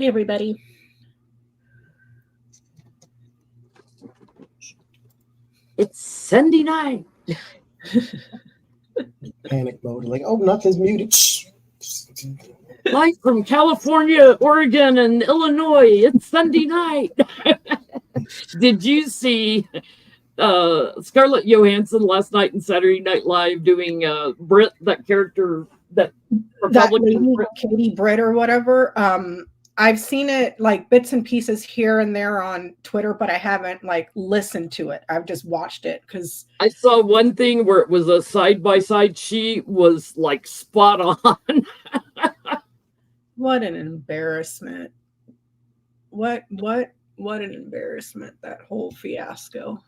Hey, everybody. It's Sunday night. Panic mode. Like, oh, nothing's muted. Live from California, Oregon, and Illinois. It's Sunday night. Did you see Scarlett Johansson last night in Saturday Night Live doing Brit, that character, that Republican Brit, Katie Britt or whatever? I've seen it like bits and pieces here and there on Twitter, but I haven't like listened to it. I've just watched it because I saw one thing where it was a side-by-side. She was like spot on. What an embarrassment. What an embarrassment, that whole fiasco.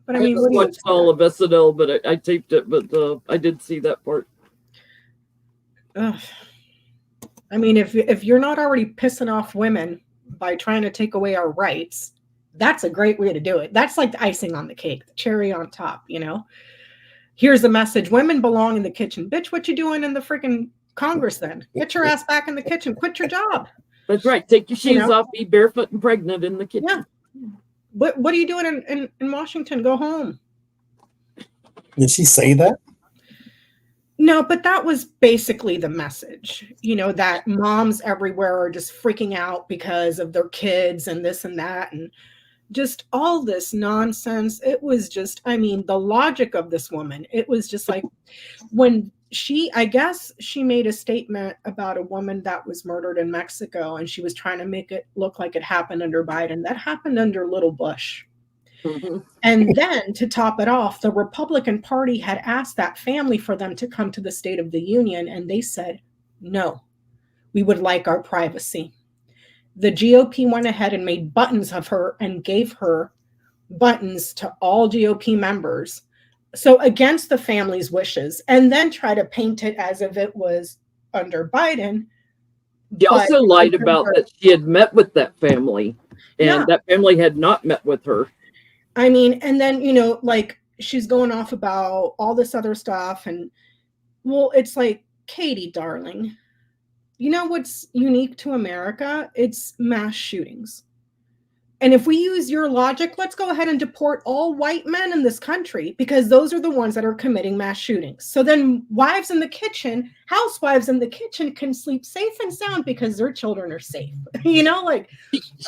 But I mean, I watched all of SNL, but I taped it, but I did see that part. Ugh. I mean, if you're not already pissing off women by trying to take away our rights, that's a great way to do it. That's like the icing on the cake, the cherry on top, you know? Here's the message. Women belong in the kitchen. Bitch, what you doing in the freaking Congress then? Get your ass back in the kitchen. Quit your job. That's right. Take your shoes off. Be barefoot and pregnant in the kitchen. Yeah. What are you doing in Washington? Go home. Did she say that? No, but that was basically the message, you know, that moms everywhere are just freaking out because of their kids and this and that and just all this nonsense. It was just, I mean, the logic of this woman, it was just like when I guess she made a statement about a woman that was murdered in Mexico and she was trying to make it look like it happened under Biden. That happened under little Bush. Mm-hmm. And then to top it off, the Republican Party had asked that family for them to come to the State of the Union, and they said, no, we would like our privacy. The GOP went ahead and made buttons of her and gave her buttons to all GOP members. So against the family's wishes, and then try to paint it as if it was under Biden. She also lied about that she had met with that family, and that family had not met with her. I mean, and then, you know, like she's going off about all this other stuff. And well, it's like, Katie, darling, you know what's unique to America? It's mass shootings. And if we use your logic, let's go ahead and deport all white men in this country because those are the ones that are committing mass shootings. So then wives in the kitchen, housewives in the kitchen can sleep safe and sound because their children are safe. You know, like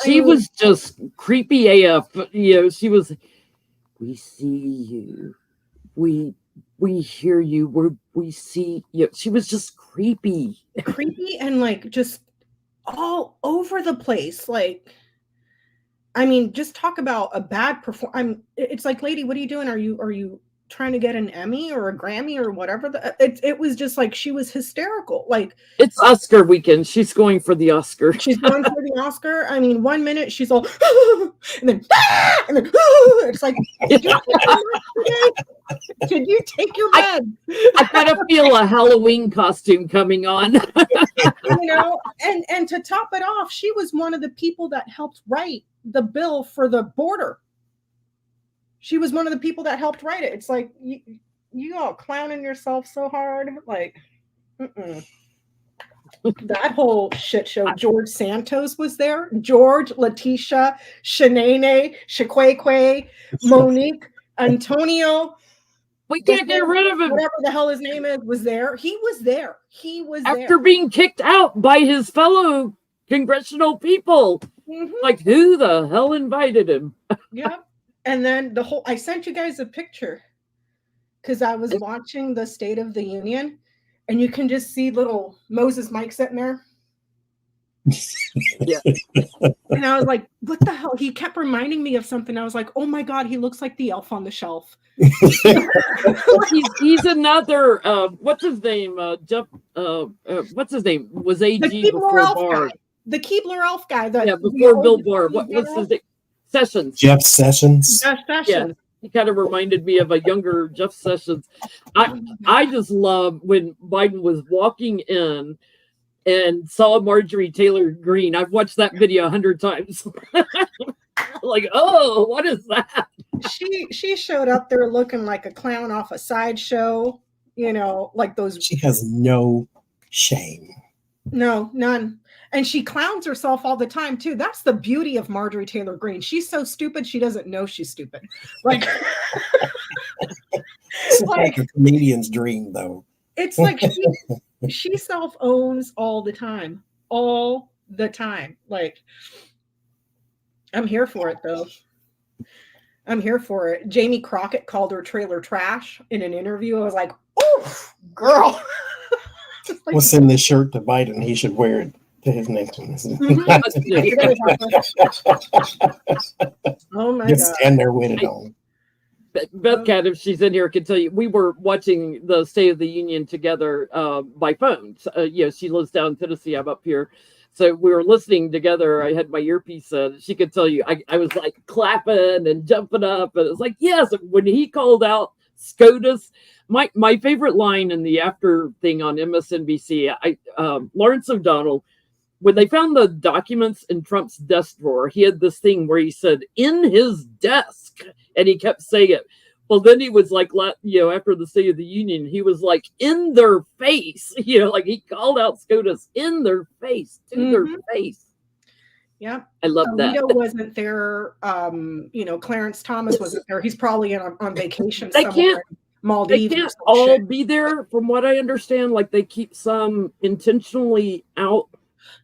she was just creepy AF. You know, she was, we see you. We hear you. We see you. She was just creepy. Creepy and like just all over the place. Like, I mean, just talk about a bad performance. It's like, lady, what are you doing? Are you trying to get an Emmy or a Grammy or whatever? It was just like she was hysterical. Like, it's Oscar weekend. She's going for the Oscar. She's going for the Oscar. I mean, 1 minute she's all, and then it's like, did you take your med? I gotta feel a Halloween costume coming on. You know, and to top it off, she was one of the people that helped write the bill for the border. She was one of the people that helped write it. It's like you all clowning yourself so hard. Like, that whole shit show. George Santos was there. George, Letitia, Shanae, Shaquaque, Monique, Antonio. We can't get rid of him. Whatever the hell his name is was there. He was there. He was after there. Being kicked out by his fellow congressional people. Mm-hmm. Like, who the hell invited him? Yeah. And then I sent you guys a picture because I was watching the State of the Union and you can just see little Moses Mike sitting there. Yeah. And I was like, what the hell? He kept reminding me of something. I was like, oh my God, he looks like the elf on the shelf. he's another, what's his name? What's his name? Was AG before Barr. The Keebler Elf guy. Before Bill Barr. What's his name? Sessions. Jeff Sessions. Yeah, he kind of reminded me of a younger Jeff Sessions. I just love when Biden was walking in and saw Marjorie Taylor Greene. I've watched that video 100 times. Like, oh, what is that? She showed up there looking like a clown off a sideshow, you know, like those. She has no shame. No, none. And she clowns herself all the time too. That's the beauty of Marjorie Taylor Greene. She's so stupid she doesn't know she's stupid. Like, It's like a comedian's dream, though. it's like she self-owns all the time. All the time. Like, I'm here for it though. I'm here for it. Jamie Crockett called her trailer trash in an interview. I was like, oh, girl. Like, We'll send this shirt to Biden. He should wear it to his next one. Oh my Just God. stand there with it on. Beth Cat, if she's in here, can tell you we were watching the State of the Union together by phone. She lives down in Tennessee. I'm up here. So we were listening together. I had my earpiece in. She could tell you I was like clapping and jumping up. And it was like, yes, when he called out SCOTUS, my favorite line in the after thing on MSNBC, Lawrence O'Donnell, when they found the documents in Trump's desk drawer, he had this thing where he said, in his desk, and he kept saying it. Well, then he was like, after the State of the Union, he was like, in their face, like he called out SCOTUS in their face, to their face. Yeah. I love that. Alito wasn't there. Clarence Thomas wasn't there. He's probably on vacation They somewhere in Maldives. They can't all be there, from what I understand. Like, they keep some intentionally out.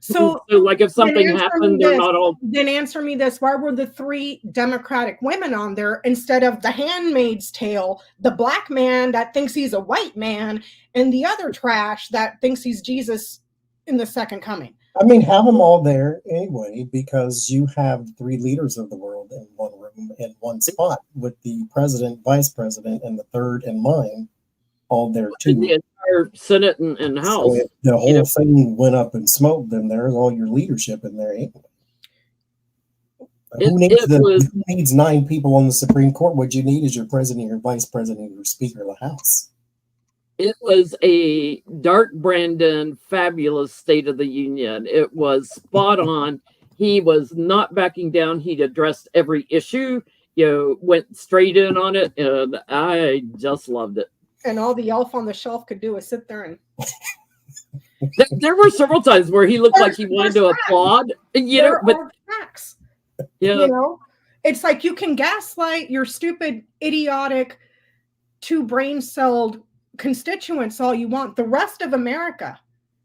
So like if something happened, they're not all. Then answer me this: why were the 3 Democratic women on there instead of the Handmaid's Tale, the black man that thinks he's a white man, and the other trash that thinks he's Jesus in the second coming? I mean, have them all there anyway, because you have 3 leaders of the world in one room, in one spot, with the president, vice president, and the third and mine all there too. The entire Senate and House. So if the whole thing went up in smoke, then there's all your leadership in there anyway. Who needs 9 people on the Supreme Court? What you need is your president, your vice president, your speaker of the House. It was a Dark Brandon fabulous State of the Union. It was spot on. He was not backing down. He'd addressed every issue, went straight in on it, and I just loved it. And all the elf on the shelf could do is sit there and. There were several times where he looked like he wanted to applaud, but facts. Yeah, it's like you can gaslight your stupid, idiotic, 2 brain-celled constituents all you want. The rest of America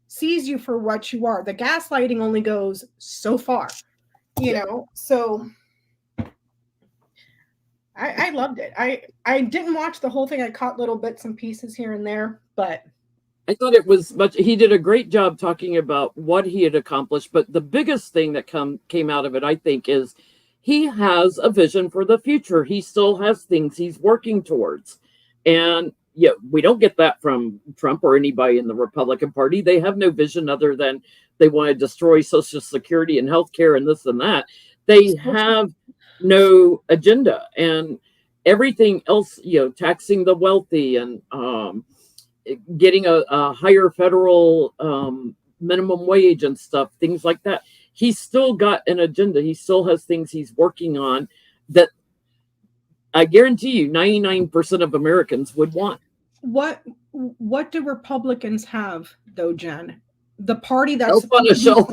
sees you for what you are. The gaslighting only goes so far, so I loved it. I didn't watch the whole thing. I caught little bits and pieces here and there, but I thought it was he did a great job talking about what he had accomplished. But the biggest thing that came out of it, I think, is he has a vision for the future. He still has things he's working towards. And we don't get that from Trump or anybody in the Republican Party. They have no vision other than they want to destroy Social Security and healthcare and this and that. They have no agenda, and everything else, taxing the wealthy and getting a higher federal minimum wage and stuff, things like that. He's still got an agenda. He still has things he's working on that I guarantee you 99% of Americans would want. What do Republicans have, though, Jen? The party that's elf on the shelf.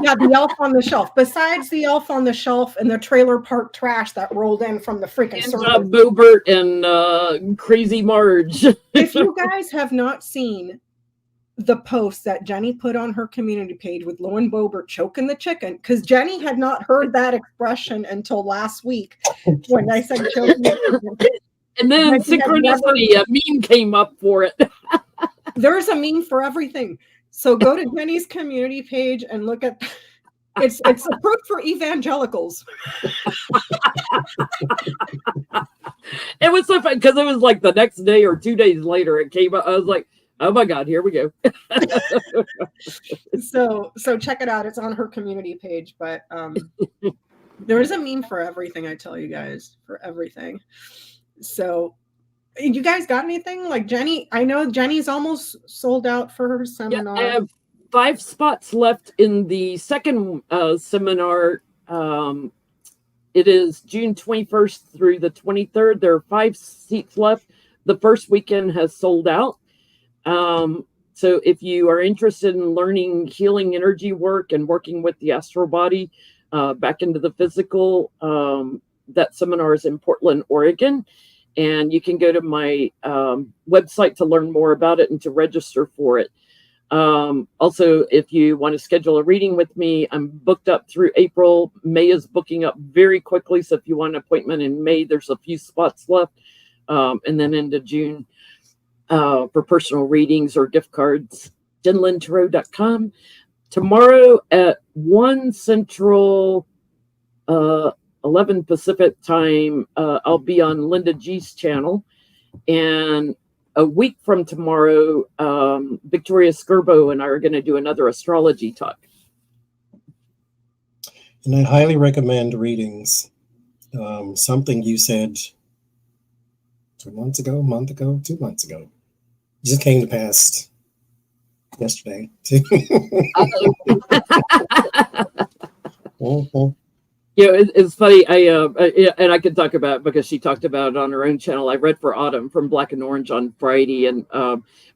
Yeah, the elf on the shelf. Besides the elf on the shelf and the trailer park trash that rolled in from the freaking circus. Boobert and Crazy Marge. If you guys have not seen the post that Jennie put on her community page with Lowen Boebert choking the chicken, because Jennie had not heard that expression until last week when I said choking the chicken. And then synchronicity, a meme came up for it. There's a meme for everything. So go to Jennie's community page and look at it's approved for evangelicals. It was so fun because it was like the next day or 2 days later it came up. I was like, oh my God, here we go. So check it out. It's on her community page, but there is a meme for everything, I tell you guys, for everything. So you guys got anything? Like Jennie, I know Jennie's almost sold out for her seminar. Yeah, I have 5 spots left in the second seminar. It is June 21st through the 23rd. There are 5 seats left. The first weekend has sold out. So if you are interested in learning healing energy work and working with the astral body back into the physical, that seminar is in Portland, Oregon. And you can go to my website to learn more about it and to register for it. Also, if you want to schedule a reading with me, I'm booked up through April. May is booking up very quickly. So if you want an appointment in May, there's a few spots left. And then into June for personal readings or gift cards, jenlintarot.com. Tomorrow at 1 Central, 11 Pacific time, I'll be on Linda G's channel. And a week from tomorrow, Victoria Skirbo and I are going to do another astrology talk. And I highly recommend readings. Something you said 2 months ago, a month ago, 2 months ago, just came to pass yesterday. Yeah, it's funny. And I can talk about it because she talked about it on her own channel. I read for Autumn from Black and Orange on Friday, and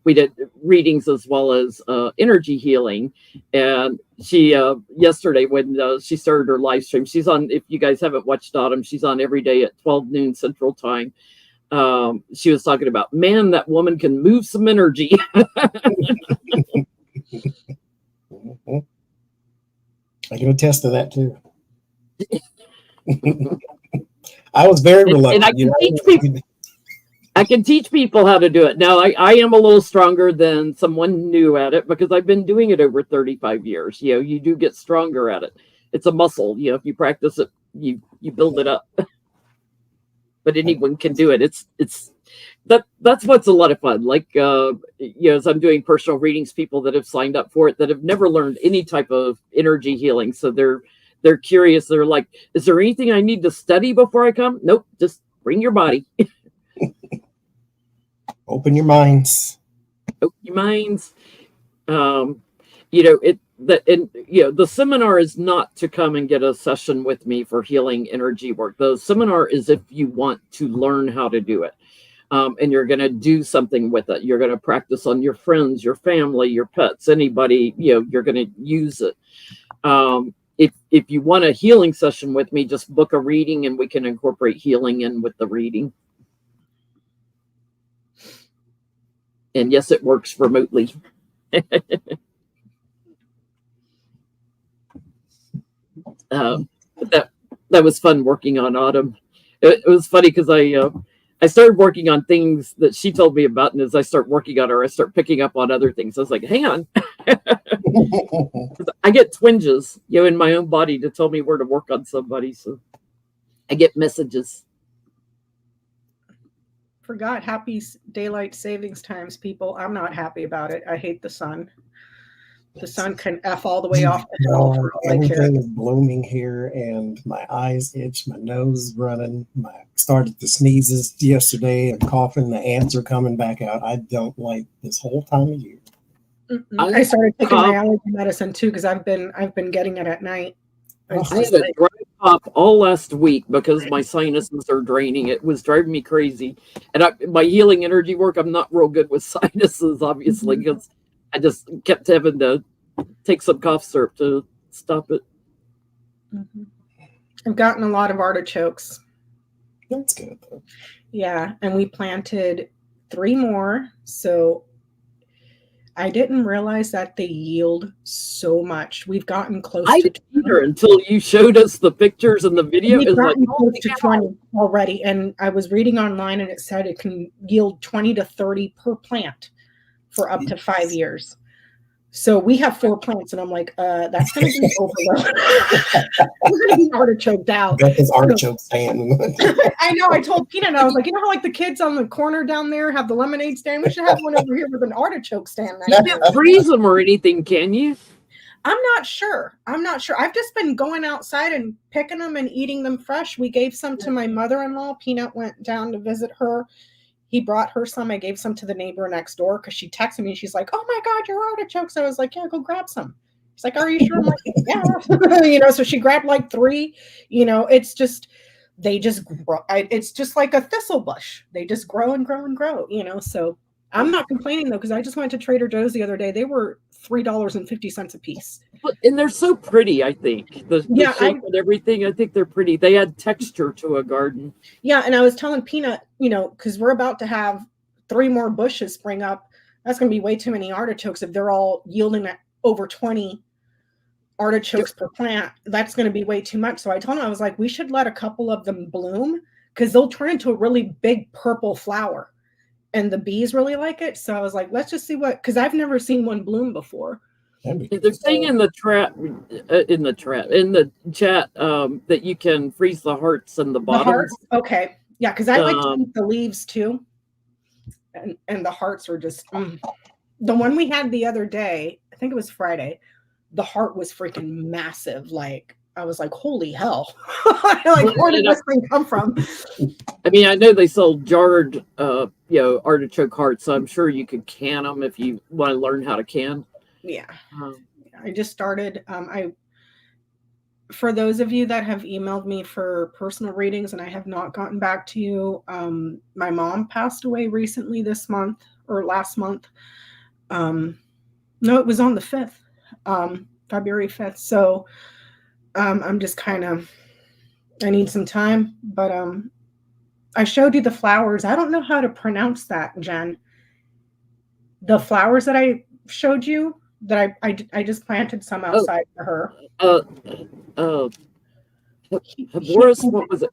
we did readings as well as energy healing. And she yesterday when she started her live stream, she's on. If you guys haven't watched Autumn, she's on every day at 12 noon Central Time. She was talking about, man, that woman can move some energy. I can attest to that too. I was very reluctant. And I can teach people how to do it. Now, I am a little stronger than someone new at it because I've been doing it over 35 years. You know, you do get stronger at it. It's a muscle. You know, if you practice it, you build it up. But anyone can do it. That's what's a lot of fun. Like, you know, as I'm doing personal readings, people that have signed up for it that have never learned any type of energy healing. So they're curious. They're like, is there anything I need to study before I come? Nope. Just bring your body. Open your minds. Open your minds. You know, the seminar is not to come and get a session with me for healing energy work. The seminar is if you want to learn how to do it. And you're going to do something with it. You're going to practice on your friends, your family, your pets, anybody, you know, you're going to use it. If you want a healing session with me, just book a reading and we can incorporate healing in with the reading. And yes, it works remotely. That was fun working on Autumn. It was funny because I started working on things that she told me about, and as I start working on her, I start picking up on other things. I was like, hang on. I get twinges, you know, in my own body to tell me where to work on somebody. So I get messages. Forgot happy daylight savings times, people. I'm not happy about it. I hate the sun. The sun can F all the way off the hill for all I care. Everything is blooming here, and my eyes itch, my nose is running. I started to sneezes yesterday and coughing. The ants are coming back out. I don't like this whole time of year. I started taking my allergy medicine too because I've been getting it at night. I had a dry cough all last week because my sinuses are draining. It was driving me crazy. And my healing energy work, I'm not real good with sinuses, obviously, because I just kept having to take some cough syrup to stop it. I've gotten a lot of artichokes. That's good, though. Yeah, and we planted 3 more. So I didn't realize that they yield so much. We've gotten close to 20 until you showed us the pictures and the video. We've gotten close to 20 already, and I was reading online, and it said it can yield 20 to 30 per plant for up to 5 years. So we have 4 plants, and I'm like, that's going to be overload. We're going to be artichoked out. Becca's artichoke stand. I know. I told Peanut, I was like, you know how like the kids on the corner down there have the lemonade stand? We should have one over here with an artichoke stand. You can't freeze them or anything, can you? I'm not sure. I've just been going outside and picking them and eating them fresh. We gave some to my mother-in-law. Peanut went down to visit her. He brought her some. I gave some to the neighbor next door because she texted me. She's like, oh my God, your artichokes. I was like, yeah, go grab some. She's like, are you sure? I'm like, yeah. You know, so she grabbed like 3. You know, it's just, they just grow. It's just like a thistle bush. They just grow and grow and grow, you know. So I'm not complaining though, because I just went to Trader Joe's the other day. They were $3.50 a piece. And they're so pretty, I think. The Yeah, shape and everything, I think they're pretty. They add texture to a garden. Yeah, and I was telling Peanut, because we're about to have 3 more bushes spring up. That's going to be way too many artichokes if they're all yielding at over 20 artichokes per plant. That's going to be way too much. So I told him, I was like, we should let a couple of them bloom because they'll turn into a really big purple flower. And the bees really like it. So I was like, let's just see because I've never seen one bloom before. They're saying in the chat that you can freeze the hearts and the bottoms. The hearts? Okay. Yeah, because I like to eat the leaves too. And the hearts are just the one we had the other day, I think it was Friday, the heart was freaking massive. Like I was like, holy hell. Like, where did this thing come from? I mean, I know they sell jarred artichoke hearts, so I'm sure you could can them if you want to learn how to can. Yeah. I just started. For those of you that have emailed me for personal readings and I have not gotten back to you, my mom passed away recently this month or last month. No, it was on the 5th, February 5th. So I'm just I need some time, but I showed you the flowers. I don't know how to pronounce that, Jen. The flowers that I showed you, that I just planted some outside for her. Boris, what was it?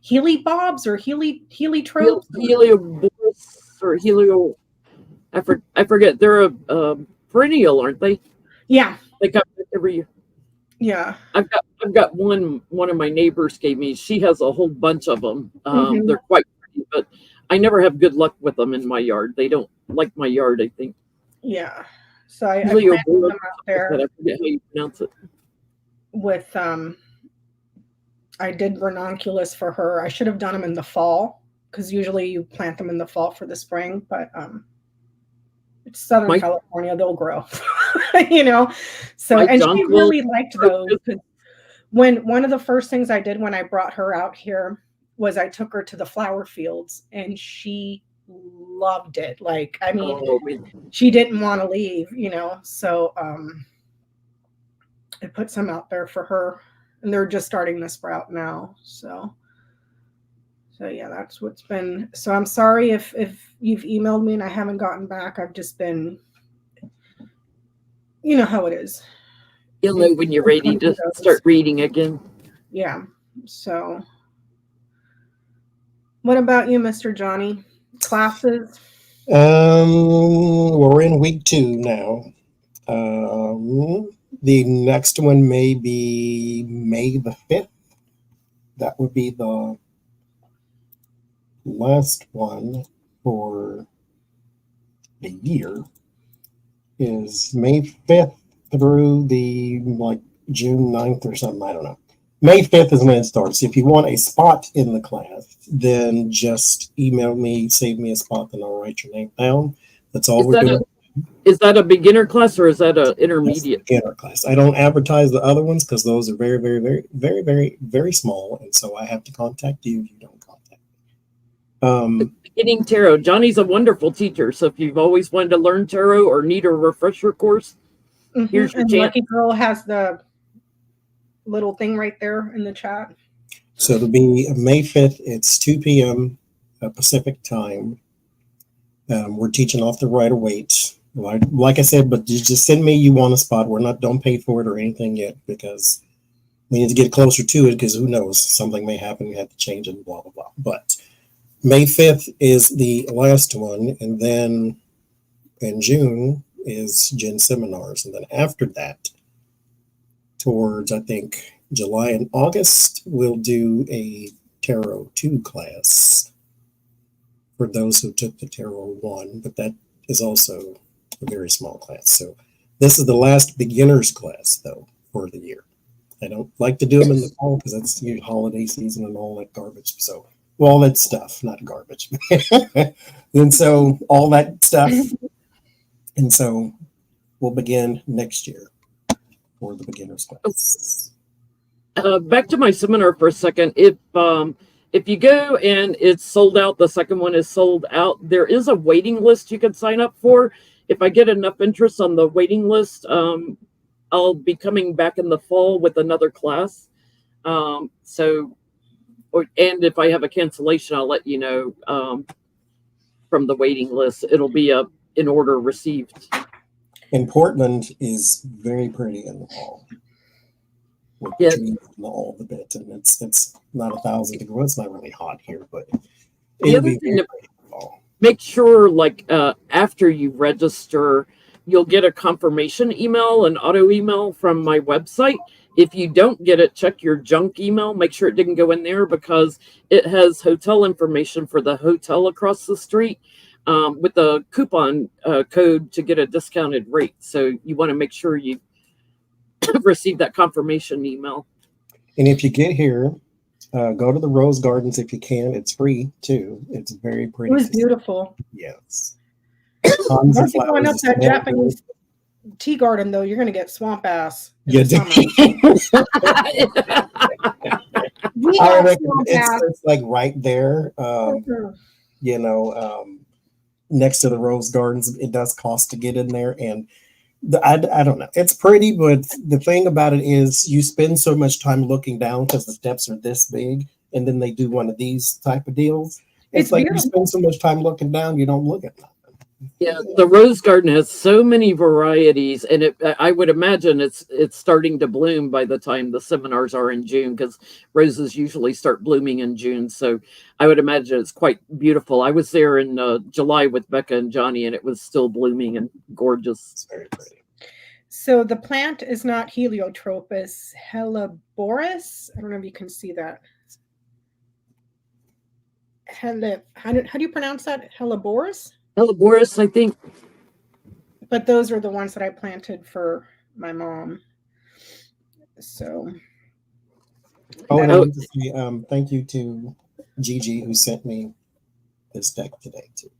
Healy bobs or heliotropes? Helioboris or helio. I forget. They're a perennial, aren't they? Yeah. They come every year. Yeah. I've got one of my neighbors gave me. She has a whole bunch of them. They're quite pretty, but I never have good luck with them in my yard. They don't like my yard, I think. Yeah. So I planted them out there. I forget how you pronounce it. With I did ranunculus for her. I should have done them in the fall because usually you plant them in the fall for the spring, but it's Southern California, they'll grow. So and she really liked those. When one of the first things I did when I brought her out here was I took her to the flower fields and she loved it. Like, I mean, she didn't want to leave, so I put some out there for her and they're just starting to sprout now. So yeah, that's what's been. So I'm sorry if you've emailed me and I haven't gotten back. I've just been, you know how it is. You'll know when you're ready to start reading again. Yeah. So what about you, Mr. Johnie? Classes? We're in week 2 now. The next one may be May the 5th. That would be the last one for the year. Is May 5th through the June 9th or something. I don't know. May 5th is when it starts. If you want a spot in the class, then just email me, save me a spot, and I'll write your name down. That's all we're doing. Is that a beginner class or is that an intermediate? Beginner class. I don't advertise the other ones because those are very, very, very, very, very, very small, and so I have to contact you if you don't contact me. Beginning tarot. Johnny's a wonderful teacher, so if you've always wanted to learn tarot or need a refresher course, here's your chance. Lucky Girl has the little thing right there in the chat. So it'll be May 5th. It's 2 p.m. Pacific time. We're teaching off the rider weight. Like I said, but you just send me you want a spot. Don't pay for it or anything yet because we need to get closer to it because who knows, something may happen. We have to change it and blah, blah, blah. But May 5th is the last one. And then in June is Gen seminars. And then after that, towards, I think, July and August, we'll do a Tarot 2 class for those who took the Tarot 1, but that is also a very small class. So this is the last beginner's class, though, for the year. I don't like to do them in the fall because that's the holiday season and all that garbage. So, well, all that stuff, not garbage. And so all that stuff. And so we'll begin next year for the beginner's class. Back to my seminar for a second. If If you go and it's sold out, the second one is sold out. There is a waiting list you can sign up for. If I get enough interest on the waiting list, I'll be coming back in the fall with another class. And if I have a cancellation, I'll let you know from the waiting list. It'll be in order received. And Portland is very pretty in the fall. With the trees and all the bit, and it's not 1,000 degrees. Well, it's not really hot here, but it'll be very pretty in the fall. Make sure, like, after you register, you'll get a confirmation email, an auto email from my website. If you don't get it, check your junk email. Make sure it didn't go in there, because it has hotel information for the hotel across the street with a coupon code to get a discounted rate. So you want to make sure you receive that confirmation email. And if you get here, go to the Rose Gardens if you can. It's free too. It's very pretty. It was beautiful. Yes. Once you go up that Japanese tea garden, though, you're going to get swamp ass. Yeah. I reckon it's like right there. You know, next to the Rose Gardens. It does cost to get in there, and I don't know. It's pretty, but the thing about it is you spend so much time looking down because the steps are this big, and then they do one of these type of deals. It's like beautiful. You spend so much time looking down, you don't look at nothing. Yeah, the Rose Garden has so many varieties, and I would imagine it's starting to bloom by the time the seminars are in June, because roses usually start blooming in June. So I would imagine it's quite beautiful. I was there in July with Becca and Johnie, and it was still blooming and gorgeous. It's very pretty. So the plant is not heliotrope, it's Helleborus. I don't know if you can see that. How do you pronounce that? Helleborus? Helleborus, I think. But those are the ones that I planted for my mom. So. Thank you to Gigi who sent me this deck today too.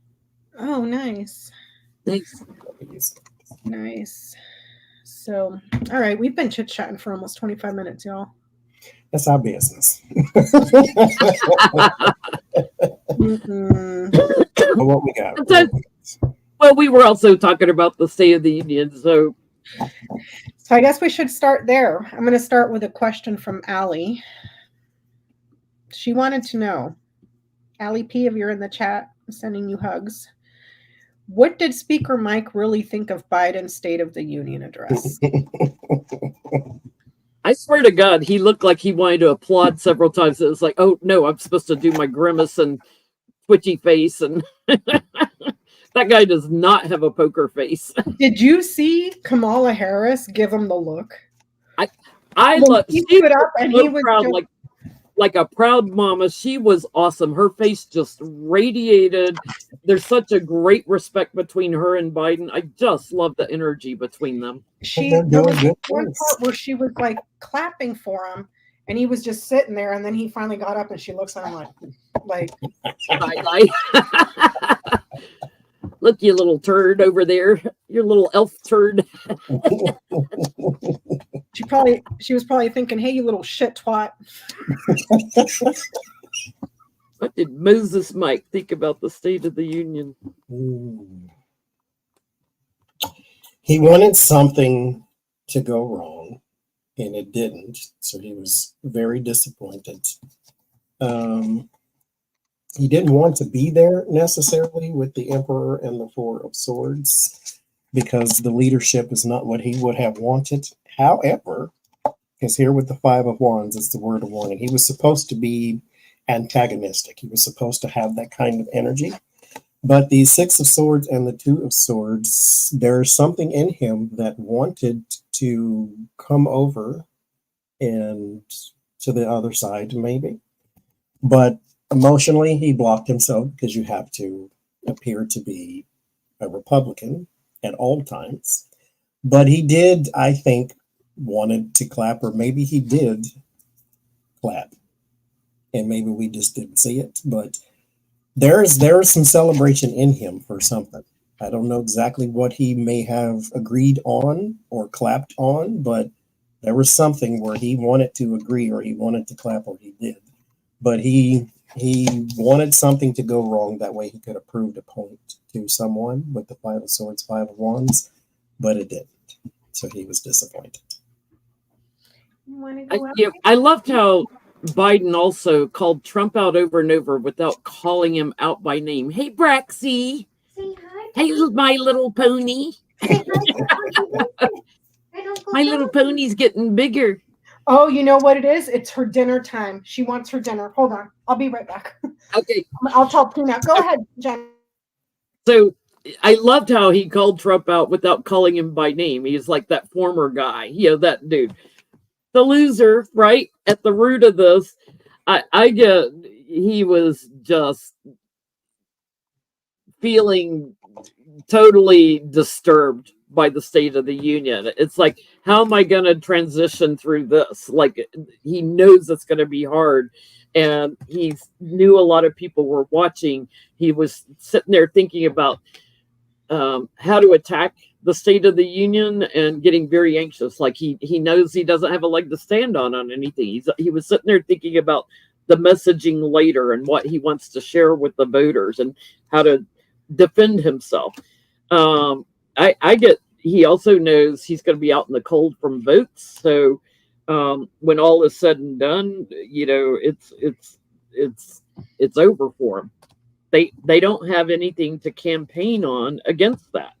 Oh, nice. Thanks. Nice. So, all right, we've been chit-chatting for almost 25 minutes, y'all. That's our business. What we got? Well, we were also talking about the State of the Union, so I guess we should start there. I'm going to start with a question from Allie. She wanted to know, Allie P, if you're in the chat, I'm sending you hugs. What did Speaker Mike really think of Biden's State of the Union address? I swear to God, he looked like he wanted to applaud several times. It was like, oh, no, I'm supposed to do my grimace and twitchy face. And that guy does not have a poker face. Did you see Kamala Harris give him the look? I love. He stood up and he was proud, like a proud mama. She was awesome. Her face just radiated. There's such a great respect between her and Biden. I just love the energy between them. There was one part where she was like clapping for him, and he was just sitting there, and then he finally got up, and she looks at him like, look, you little turd over there, your little elf turd. She was probably thinking, hey, you little shit twat. What did Moses Mike think about the State of the Union? He wanted something to go wrong, and it didn't. So he was very disappointed. He didn't want to be there necessarily with the Emperor and the Four of Swords, because the leadership is not what he would have wanted. However, because here with the Five of Wands, it's the word of warning. He was supposed to be antagonistic. He was supposed to have that kind of energy. But the Six of Swords and the Two of Swords, there's something in him that wanted to come over and to the other side, maybe. But emotionally, he blocked himself, because you have to appear to be a Republican at all times. But he did, I think, wanted to clap, or maybe he did clap, and maybe we just didn't see it. But there's some celebration in him for something. I don't know exactly what he may have agreed on or clapped on, but there was something where he wanted to agree, or he wanted to clap, or he did. But he He wanted something to go wrong. That way he could have proved a point to someone with the Five of Swords, Five of Wands, but it didn't. So he was disappointed. I loved how Biden also called Trump out over and over without calling him out by name. Hey, Braxy. Say hi. Hey, My Little Pony. My Little Pony's getting bigger. Oh, you know what it is? It's her dinner time. She wants her dinner. Hold on. I'll be right back. Okay. I'll tell Tina. Go ahead, Jen. So I loved how he called Trump out without calling him by name. He's like that former guy, that dude. The loser, right? At the root of this, I get he was just feeling totally disturbed by the State of the Union. It's like, how am I going to transition through this? Like, he knows it's going to be hard. And he knew a lot of people were watching. He was sitting there thinking about how to attack the State of the Union and getting very anxious. Like he knows he doesn't have a leg to stand on anything. He was sitting there thinking about the messaging later and what he wants to share with the voters and how to defend himself. I get, he also knows he's going to be out in the cold from votes. So when all is said and done, it's over for him. They don't have anything to campaign on against that.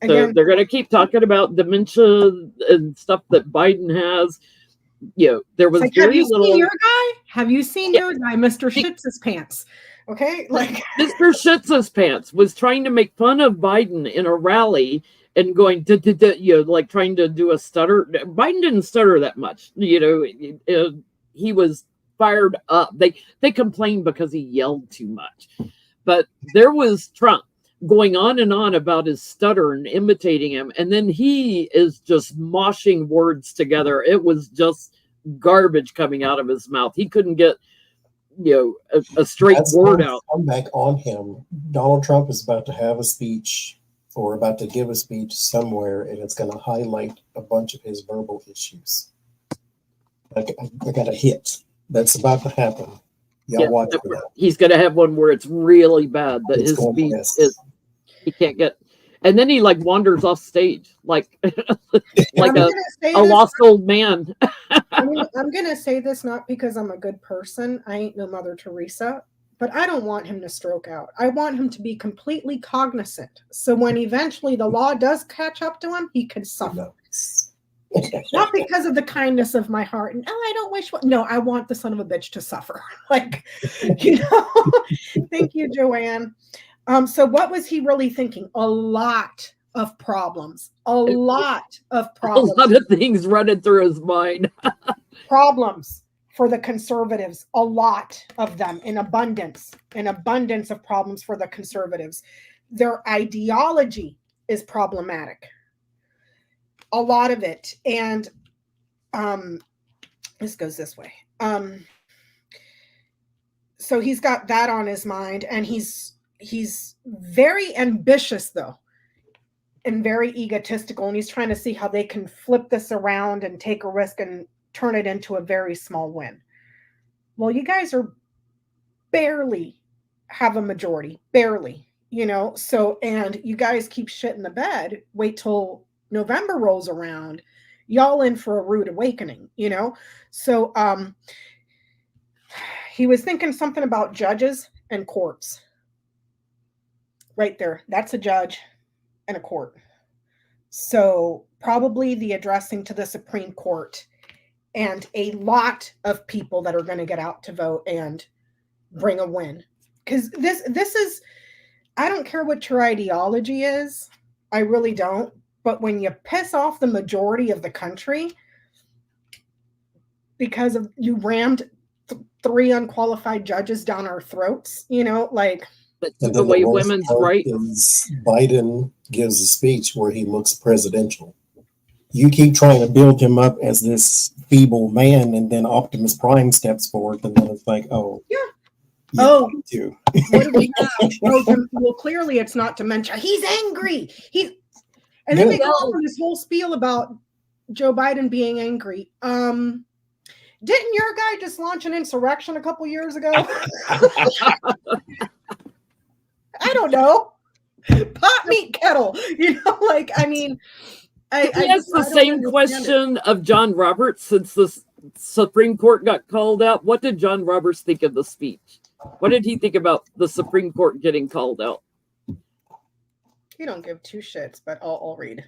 So again, they're going to keep talking about dementia and stuff that Biden has. There was like, very little. Have you seen your guy? Have you seen your guy, Mr. Shits' pants? Okay, like Mr. Shits' pants was trying to make fun of Biden in a rally and going like trying to do a stutter. Biden didn't stutter that much. He was fired up. They complained because he yelled too much, but there was Trump going on and on about his stutter and imitating him, and then he is just moshing words together. It was just garbage coming out of his mouth. He couldn't get a straight word out. I'm back on him. Donald Trump is about to have a speech or about to give a speech somewhere, and it's going to highlight a bunch of his verbal issues. I got a hit. That's about to happen. Watch for that. He's going to have one where it's really bad that his speech is, he can't get, and then he like wanders off stage like like a lost old man. I'm going to say this not because I'm a good person. I ain't no Mother Teresa, but I don't want him to stroke out. I want him to be completely cognizant. So when eventually the law does catch up to him, he can suffer. Not because of the kindness of my heart. And I don't wish. No, I want the son of a bitch to suffer. Like, Thank you, Joanne. So what was he really thinking? A lot of problems. A lot of things running through his mind. Problems for the conservatives. A lot of them in abundance. An abundance of problems for the conservatives. Their ideology is problematic. A lot of it. And this goes this way. So he's got that on his mind, and he's very ambitious though, and very egotistical, and he's trying to see how they can flip this around and take a risk and turn it into a very small win. Well, you guys are barely have a majority, barely, so, and you guys keep shit in the bed. Wait till November rolls around, y'all in for a rude awakening, So he was thinking something about judges and courts. Right there, that's a judge and a court. So probably the addressing to the Supreme Court and a lot of people that are going to get out to vote and bring a win. Because this is, I don't care what your ideology is. I really don't. But when you piss off the majority of the country because of you rammed 3 unqualified judges down our throats, the way women's rights. Biden gives a speech where he looks presidential. You keep trying to build him up as this feeble man, and then Optimus Prime steps forward, and then it's like, what do we have? Well, clearly it's not dementia. He's angry. And then they go on this whole spiel about Joe Biden being angry. Didn't your guy just launch an insurrection a couple years ago? I don't know. Pot meat kettle. Like, I mean, I ask the same question of John Roberts since the Supreme Court got called out. What did John Roberts think of the speech? What did he think about the Supreme Court getting called out? You don't give two shits, but I'll read.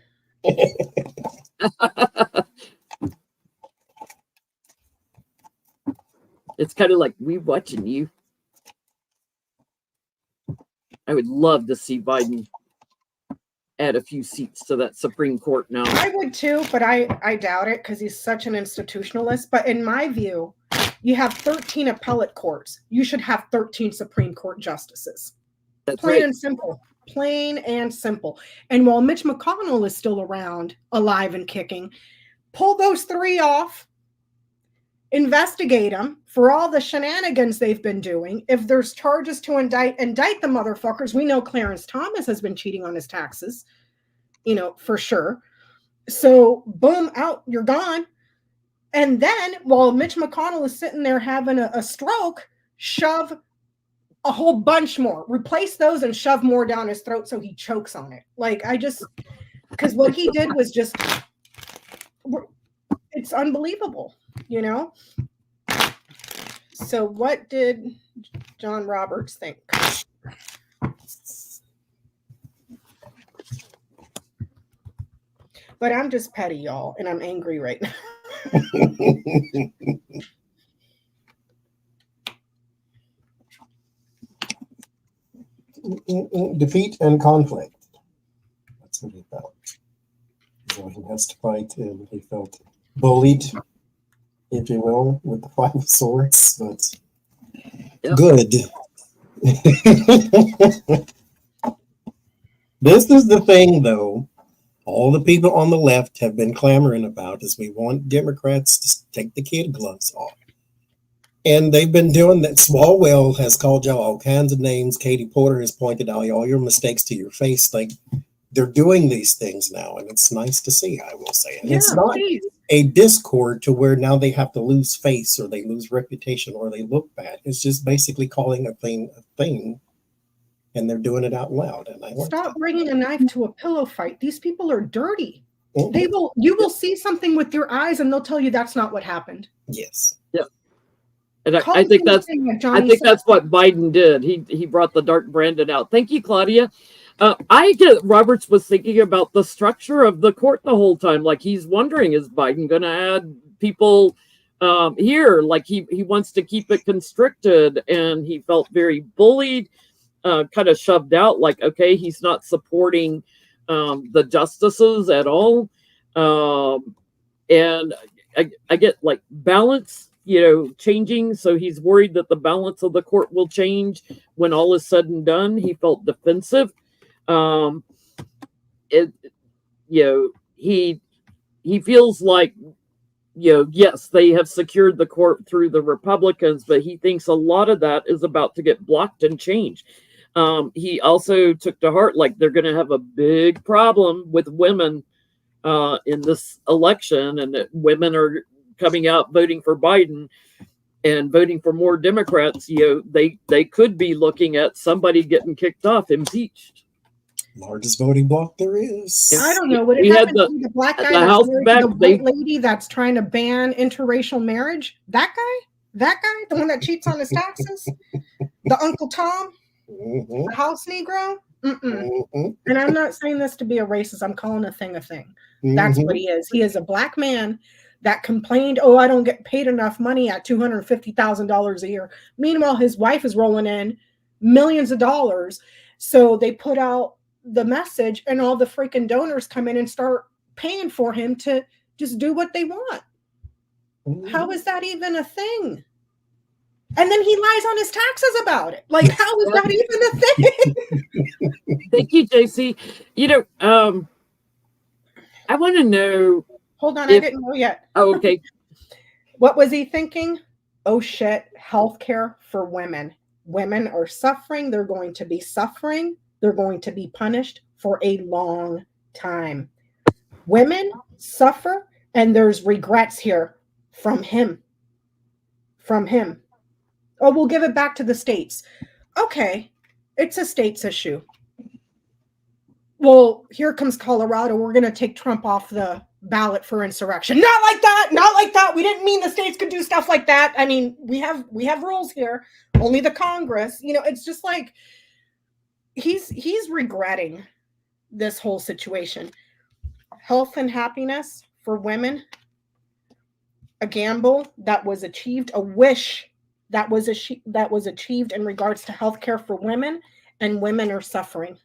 It's kind of like we watching you. I would love to see Biden add a few seats to that Supreme Court now. I would too, but I doubt it because he's such an institutionalist. But in my view, you have 13 appellate courts. You should have 13 Supreme Court justices. That's plain right. and simple. Plain and simple. And while Mitch McConnell is still around, alive and kicking, pull those 3 off, investigate them for all the shenanigans they've been doing. If there's charges to indict the motherfuckers. We know Clarence Thomas has been cheating on his taxes, for sure. So boom, out, you're gone. And then while Mitch McConnell is sitting there having a stroke, shove a whole bunch more, replace those and shove more down his throat so he chokes on it. Like, because what he did was just, it's unbelievable, So what did John Roberts think? But I'm just petty, y'all, and I'm angry right now. Defeat and conflict. That's what he felt. So he has to fight, and he felt bullied, if you will, with the 5 of Swords, but good. This is the thing, though, all the people on the left have been clamoring about is we want Democrats to take the kid gloves off. And they've been doing that. Swalwell has called y'all all kinds of names. Katie Porter has pointed out all your mistakes to your face. Like, they're doing these things now, and it's nice to see, I will say. And it's not a discord to where now they have to lose face or they lose reputation or they look bad. It's just basically calling a thing, and they're doing it out loud. And I stop bringing a knife to a pillow fight. These people are dirty. Mm-hmm. You will see something with your eyes, and they'll tell you that's not what happened. Yes. Yep. And I think that's what Biden did. He brought the dark Brandon out. Thank you, Claudia. Roberts was thinking about the structure of the court the whole time. Like, he's wondering, is Biden going to add people here? Like, he wants to keep it constricted, and he felt very bullied, kind of shoved out. Like, okay, he's not supporting the justices at all. And I get, like, balance, changing. So he's worried that the balance of the court will change when all is said and done. He felt defensive. He feels like, yes, they have secured the court through the Republicans, but he thinks a lot of that is about to get blocked and changed. He also took to heart, like, they're going to have a big problem with women in this election, and that women are coming out voting for Biden and voting for more Democrats. They could be looking at somebody getting kicked off, impeached. Largest voting bloc there is. I don't know what happened to the black guy that's married to the white lady that's trying to ban interracial marriage. That guy, the one that cheats on his taxes, the Uncle Tom, the house Negro. And I'm not saying this to be a racist. I'm calling a thing a thing. That's what he is. He is a black man that complained, oh, I don't get paid enough money at $250,000 a year. Meanwhile, his wife is rolling in millions of dollars. So they put out the message, and all the freaking donors come in and start paying for him to just do what they want. How is that even a thing? And then he lies on his taxes about it. Like, how is that even a thing? Thank you, JC. I want to know. Hold on, I didn't know yet. Oh, okay. What was he thinking? Oh shit, healthcare for women. Women are suffering. They're going to be suffering. They're going to be punished for a long time. Women suffer, and there's regrets here from him. from him. Oh, we'll give it back to the states. Okay, it's a states issue. Well, here comes Colorado. We're going to take Trump off the ballot for insurrection. Not like that. Not like that. We didn't mean the states could do stuff like that. I mean, we have rules here. Only the Congress. You know, it's just like he's regretting this whole situation. Health and happiness for women, a gamble that was achieved, a wish that was achieved in regards to healthcare for women, and women are suffering.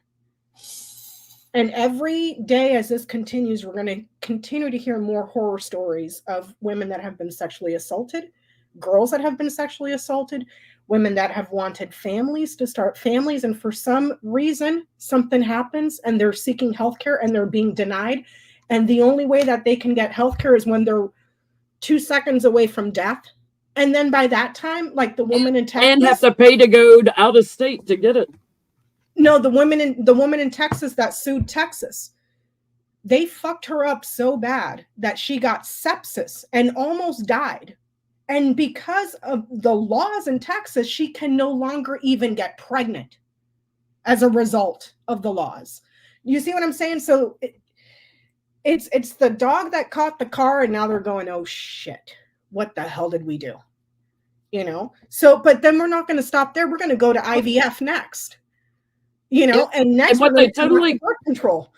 And every day as this continues, we're going to continue to hear more horror stories of women that have been sexually assaulted, girls that have been sexually assaulted, women that have wanted families to start families, and for some reason, something happens and they're seeking healthcare and they're being denied. And the only way that they can get healthcare is when they're 2 seconds away from death. And then by that time, like the woman in Texas, and have to pay to go out of state to get it. No, the woman in Texas that sued Texas, they fucked her up so bad that she got sepsis and almost died. And because of the laws in Texas, she can no longer even get pregnant as a result of the laws. You see what I'm saying? So it's the dog that caught the car, and now they're going, oh shit, what the hell did we do? You know? So, but then we're not going to stop there. We're going to go to IVF next. You know, and next what they totally birth control.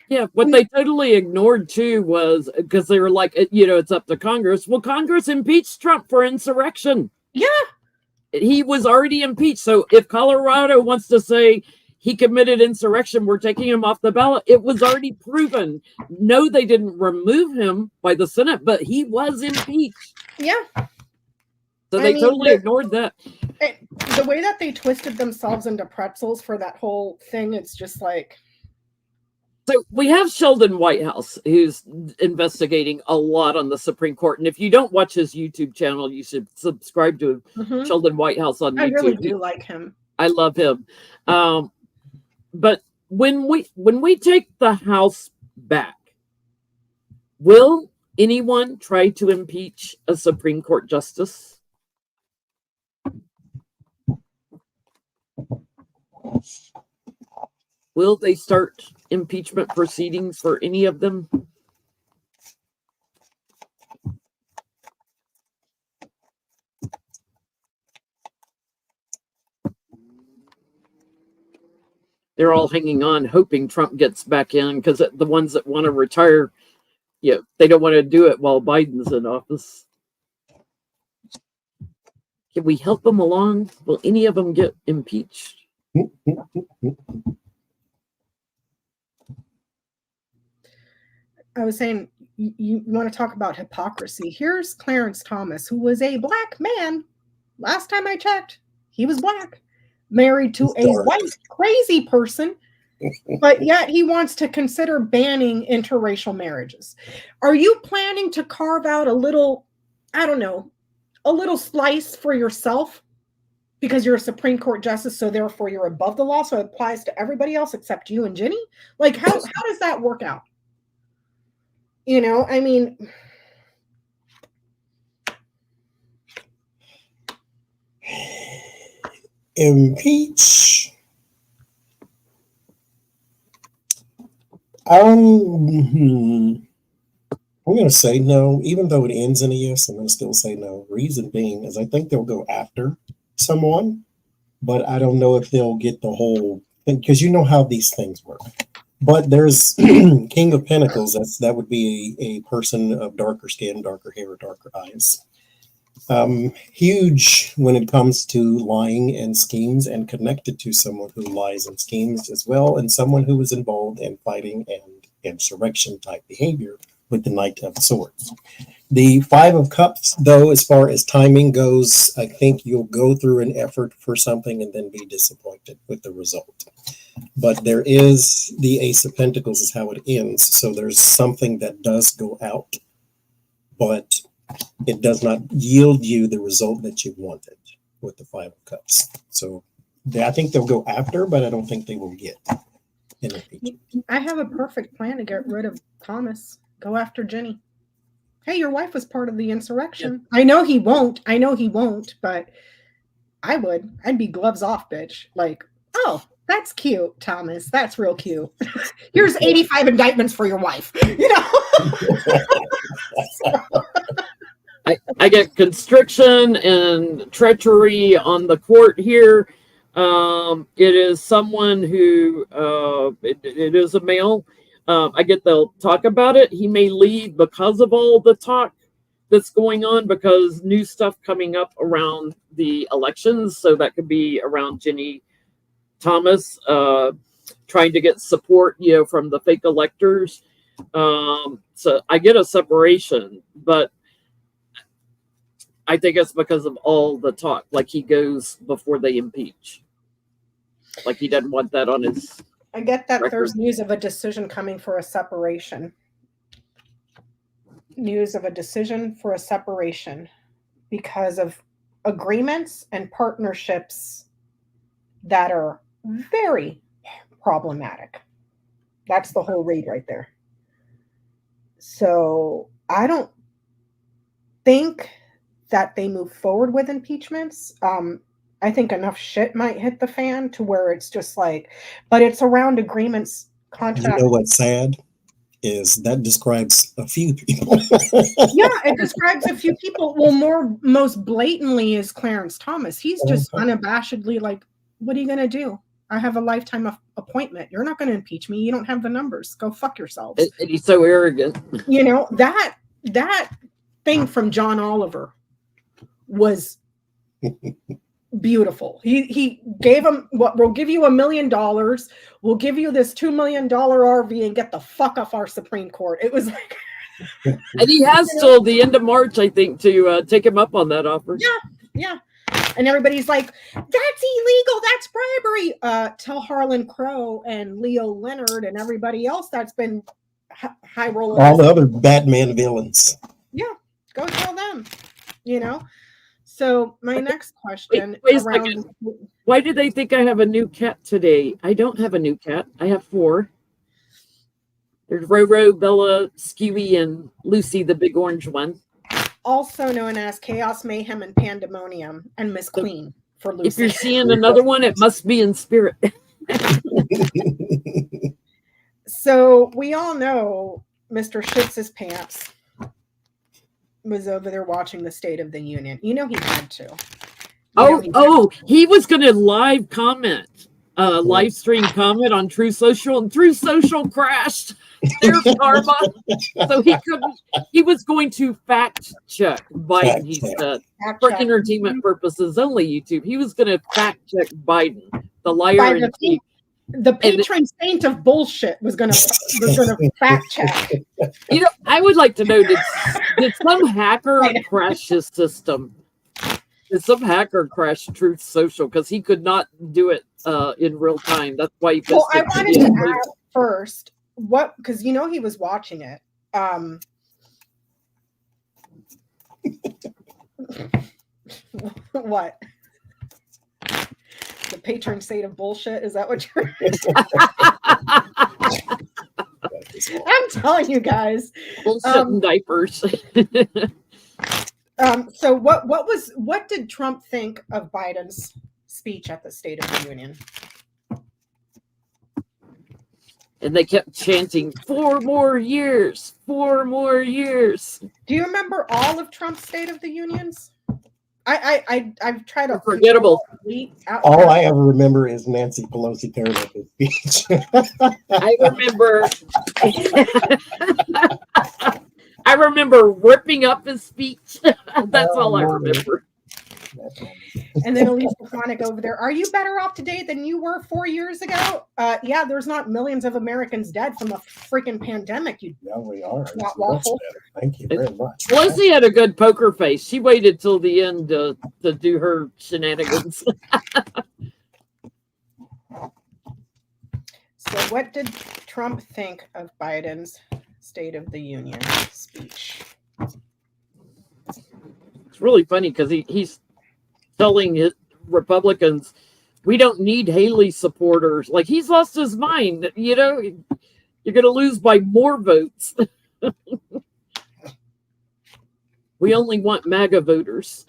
Yeah, what they totally ignored too was because they were like, you know, it's up to Congress. Well, Congress impeached Trump for insurrection. Yeah, he was already impeached. So if Colorado wants to say he committed insurrection, we're taking him off the ballot. It was already proven. No, they didn't remove him by the Senate, but he was impeached. Yeah. So they totally ignored that. The way that they twisted themselves into pretzels for that whole thing, it's just like. So we have Sheldon Whitehouse, who's investigating a lot on the Supreme Court. And if you don't watch his YouTube channel, you should subscribe to Sheldon Whitehouse on YouTube. I really do like him. I love him. But when we take the House back, will anyone try to impeach a Supreme Court justice? Will they start impeachment proceedings for any of them? They're all hanging on, hoping Trump gets back in, because the ones that want to retire, yeah, they don't want to do it while Biden's in office. Can we help them along? Will any of them get impeached? I was saying, you want to talk about hypocrisy. Here's Clarence Thomas, who was a black man. Last time I checked, he was black, married to a white crazy person, but yet he wants to consider banning interracial marriages. Are you planning to carve out a little, I don't know, a little slice for yourself because you're a Supreme Court justice, so therefore you're above the law, so it applies to everybody else except you and Jennie? Like, how does that work out? You know, I mean, impeach. I'm going to say no, even though it ends in a yes. I'm going to still say no. Reason being is I think they'll go after someone, but I don't know if they'll get the whole thing, because you know how these things work. But there's King of Pentacles. That would be a person of darker skin, darker hair, darker eyes. Huge when it comes to lying and schemes, and connected to someone who lies and schemes as well, and someone who was involved in fighting and insurrection type behavior with the Knight of Swords. The Five of Cups, though, as far as timing goes, I think you'll go through an effort for something and then be disappointed with the result. But there is the Ace of Pentacles is how it ends. So there's something that does go out, but it does not yield you the result that you wanted with the Five of Cups. So I think they'll go after, but I don't think they will get an impeachment. I have a perfect plan to get rid of Thomas. Go after Jennie. hey, your wife was part of the insurrection. Yeah. I know he won't, but I would. I'd be gloves off, bitch. Like, oh, that's cute, Thomas. That's real cute. Here's 85 indictments for your wife. You know? I get constriction and treachery on the court here. It is someone who, it is a male. I get they'll talk about it. He may leave because of all the talk that's going on, because new stuff coming up around the elections. So that could be around Jennie Thomas, trying to get support, from the fake electors. So I get a separation, but I think it's because of all the talk. Like, he goes before they impeach. Like, he doesn't want that on his I get that record. There's news of a decision coming for a separation. News of a decision for a separation because of agreements and partnerships that are very problematic. That's the whole read right there. So I don't think that they move forward with impeachments. I think enough shit might hit the fan to where it's just like, but it's around agreements, contracts. You know what's sad is that describes a few people. Yeah, it describes a few people. Well, most blatantly is Clarence Thomas. He's just unabashedly like, what are you going to do? I have a lifetime appointment. You're not going to impeach me. You don't have the numbers. Go fuck yourselves. And he's so arrogant. That thing from John Oliver was beautiful. He gave him we'll give you $1 million. We'll give you this $2 million RV and get the fuck off our Supreme Court. It was like, and he has till the end of March, I think, to take him up on that offer. Yeah. And everybody's like, that's illegal. That's bribery. Tell Harlan Crow and Leo Leonard and everybody else that's been high rolling. All the other Batman villains. Yeah, go tell them. So my next question. Wait a second. Why do they think I have a new cat today? I don't have a new cat. I have 4. There's Roro, Bella, Skewy, and Lucy, the big orange one. Also known as Chaos, Mayhem, and Pandemonium, and Miss Queen for Lucy. If you're seeing another one, it must be in spirit. So we all know Mr. Shits His Pants was over there watching the State of the Union. He had to. He was going to live comment, live stream comment on True Social, and True Social crashed. There's karma. So he was going to fact check Biden, he said. For entertainment purposes only, YouTube. He was going to fact check Biden, the liar in chief. The patron saint of bullshit was gonna fact check. I would like to know, did some hacker crash his system? Did some hacker crash Truth Social? Because he could not do it in real time. That's why he missed I wanted to ask first because he was watching it. What? The patron saint of bullshit? Is that what you're I'm telling you guys. Bullshit and diapers. So what did Trump think of Biden's speech at the State of the Union? And they kept chanting 4 more years, 4 more years. Do you remember all of Trump's State of the Unions? I've tried to forgettable. All I ever remember is Nancy Pelosi tearing up his speech. I remember ripping up his speech. That's all I remember. And then Elise Stefanik over there. Are you better off today than you were 4 years ago? Yeah, there's not millions of Americans dead from a freaking pandemic. Yeah, we are. Waffle. Thank you very much. Pelosi had a good poker face. She waited till the end to do her shenanigans. So what did Trump think of Biden's State of the Union speech? It's really funny because he's telling his Republicans, we don't need Haley supporters. Like, he's lost his mind. You're going to lose by more votes. We only want MAGA voters.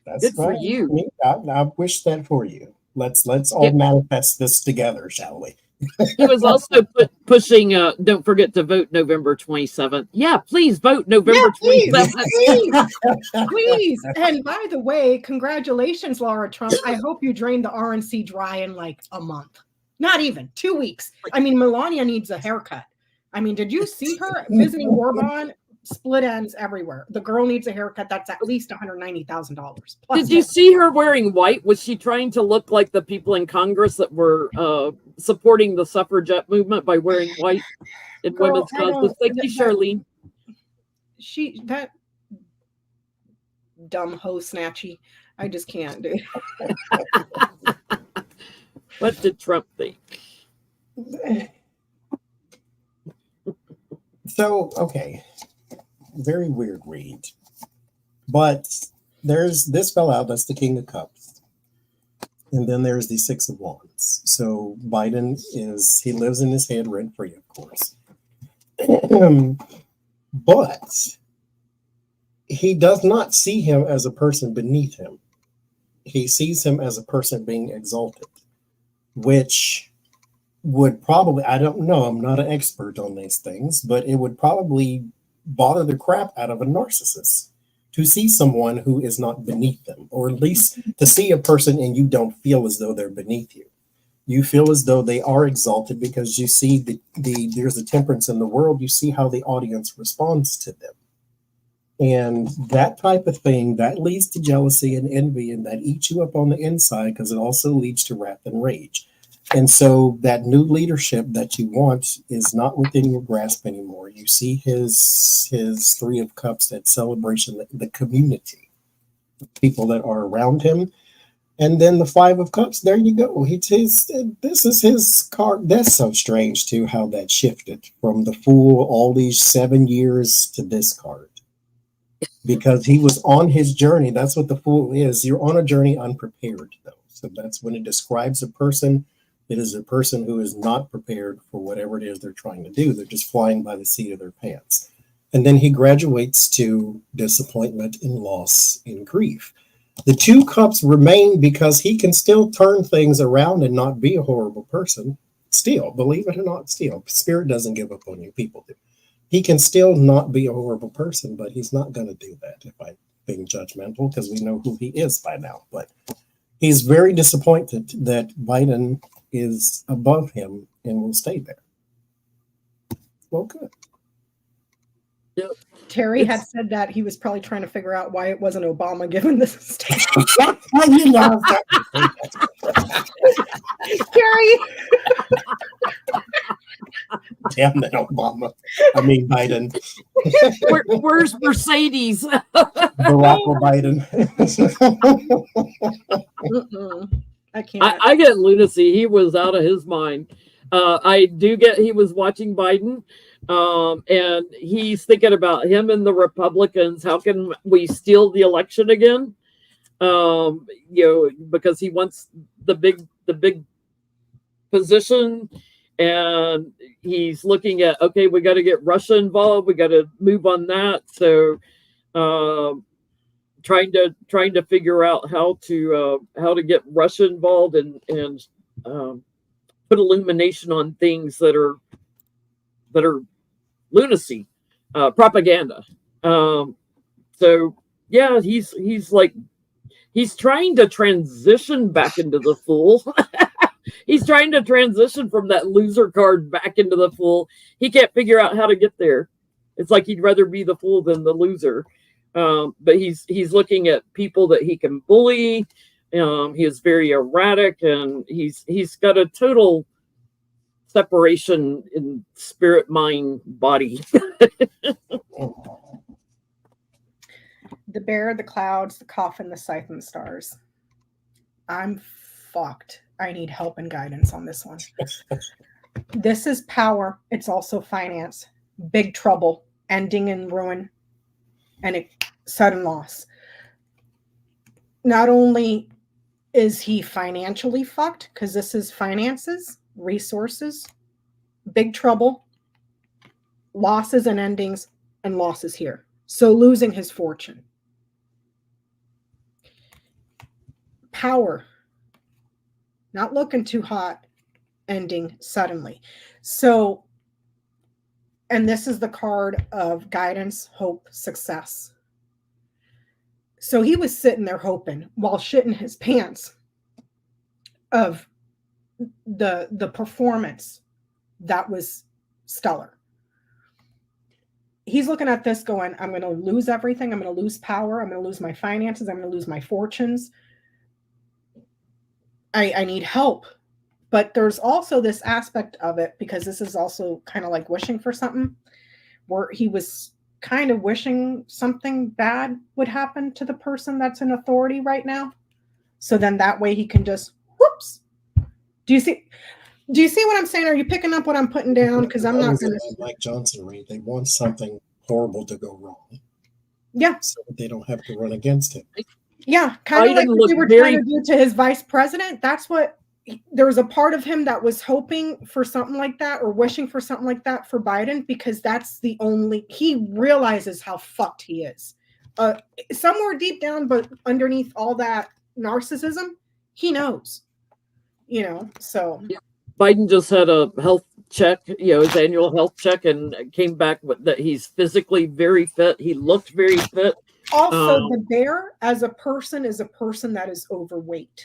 That's Good for right. you. I wish that for you. Let's all manifest this together, shall we? He was also pushing, don't forget to vote November 27th. Yeah, please vote November 27th. Please. And by the way, congratulations, Laura Trump. I hope you drain the RNC dry in like a month. Not even 2 weeks. I mean, Melania needs a haircut. I mean, did you see her visiting War Bond? Split ends everywhere. The girl needs a haircut. That's at least $190,000. Did you see her wearing white? Was she trying to look like the people in Congress that were supporting the suffragette movement by wearing white in women's causes? Thank you, Charlene. That dumb hoe snatchy. I just can't do it. What did Trump think? So, okay. Very weird read. But there's this fellow, that's the King of Cups. And then there's the Six of Wands. So Biden he lives in his head rent free, of course. But he does not see him as a person beneath him. He sees him as a person being exalted, which would probably, I don't know, I'm not an expert on these things, but it would probably bother the crap out of a narcissist to see someone who is not beneath them, or at least to see a person and you don't feel as though they're beneath you. You feel as though they are exalted because you see there's a temperance in the world. You see how the audience responds to them. And that type of thing, that leads to jealousy and envy, and that eats you up on the inside because it also leads to wrath and rage. And so that new leadership that you want is not within your grasp anymore. You see his Three of Cups, that celebration, the community, the people that are around him. And then the Five of Cups, there you go. This is his card. That's so strange, too, how that shifted from the Fool all these 7 years to this card. Because he was on his journey. That's what the Fool is. You're on a journey unprepared, though. So that's when it describes a person. It is a person who is not prepared for whatever it is they're trying to do. They're just flying by the seat of their pants. And then he graduates to disappointment and loss and grief. The Two Cups remain because he can still turn things around and not be a horrible person. Still, believe it or not, still. Spirit doesn't give up on you. People do. He can still not be a horrible person, but he's not going to do that if I'm being judgmental, because we know who he is by now. But he's very disappointed that Biden is above him and will stay there. Well, good. Yep. Terry had said that he was probably trying to figure out why it wasn't Obama given this state. You know, Terry. Damn that Obama. I mean Biden. Where's Mercedes? Barack Biden. I can't. I get lunacy. He was out of his mind. I do get he was watching Biden, and he's thinking about him and the Republicans. How can we steal the election again? Because he wants the big position, and he's looking at, okay, we got to get Russia involved. We got to move on that. So, trying to figure out how to get Russia involved and put illumination on things that are lunacy, propaganda. So yeah, he's trying to transition back into the Fool. He's trying to transition from that loser card back into the Fool. He can't figure out how to get there. It's like he'd rather be the Fool than the loser. But he's looking at people that he can bully. He is very erratic, and he's got a total separation in spirit, mind, body. The bear, the clouds, the coffin, the scythe, and the stars. I'm fucked. I need help and guidance on this one. This is power. It's also finance. Big trouble. Ending in ruin. And a sudden loss. Not only is he financially fucked, because this is finances, resources, big trouble, losses and endings, and losses here. So losing his fortune. Power. Not looking too hot, ending suddenly. So, and this is the card of guidance, hope, success. So he was sitting there hoping while shitting his pants of the performance that was stellar. He's looking at this going, I'm going to lose everything. I'm going to lose power. I'm going to lose my finances. I'm going to lose my fortunes. I need help. But there's also this aspect of it, because this is also kind of like wishing for something, where he was kind of wishing something bad would happen to the person that's in authority right now. So then that way he can just, whoops. Do you see what I'm saying? Are you picking up what I'm putting down? Because I'm not going to. Like Johnson read, they want something horrible to go wrong. Yeah. So that they don't have to run against him. Yeah. Kind of like what they were trying to do to his vice president. That's what. There was a part of him that was hoping for something like that, or wishing for something like that for Biden, because that's the only, he realizes how fucked he is. Somewhere deep down, but underneath all that narcissism, he knows, so. Yeah. Biden just had a health check, his annual health check, and came back with that he's physically very fit. He looked very fit. Also, the bear as a person is a person that is overweight.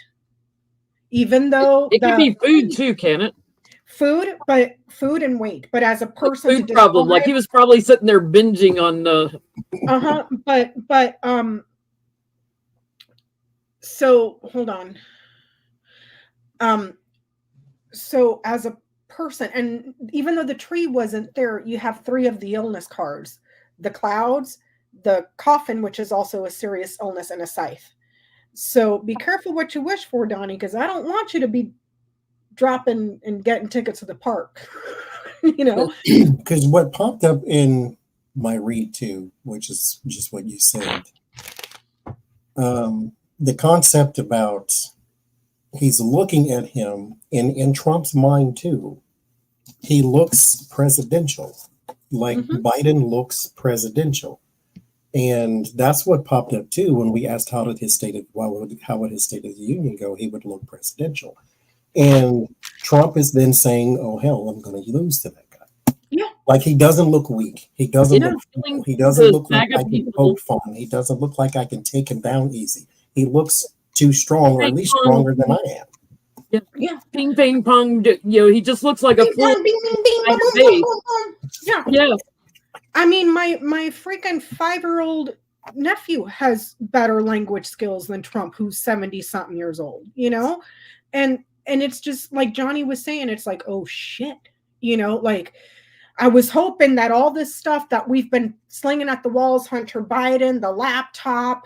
Even though it can be food too, can it? Food and weight. But as a person, food problem, like he was probably sitting there binging on the. So hold on. So as a person, and even though the tree wasn't there, you have 3 of the illness cards: the clouds, the coffin, which is also a serious illness, and a scythe. So be careful what you wish for, Donnie, because I don't want you to be dropping and getting tickets to the park. Because what popped up in my read too, which is just what you said, the concept about he's looking at him in Trump's mind too. He looks presidential, like Biden looks presidential. And that's what popped up too when we asked how would his State of the Union go? He would look presidential, and Trump is then saying, "Oh hell, I'm going to lose to that guy." Yeah, like he doesn't look weak. He doesn't look. He doesn't look like I can poke fun. He doesn't look like I can take him down easy. He looks too strong, or at least stronger than I am. Yeah, ping, ping, pong. He just looks like a fool. Yeah. I mean, my freaking 5-year-old nephew has better language skills than Trump, who's 70-something years old, and it's just like Johnny was saying, it's like, oh shit, like I was hoping that all this stuff that we've been slinging at the walls, Hunter Biden, the laptop,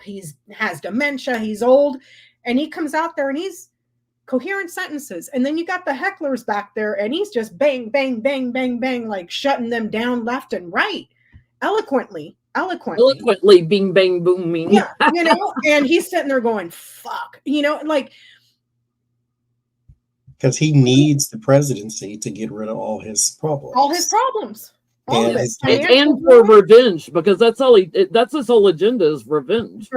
has dementia, he's old, and he comes out there and he's coherent sentences, and then you got the hecklers back there and he's just bang, bang, bang, bang, bang, like shutting them down left and right. Eloquently, bing, bang, booming. Yeah, and he's sitting there going, fuck, like. Because he needs the presidency to get rid of all his problems. And for revenge, because that's his whole agenda is revenge.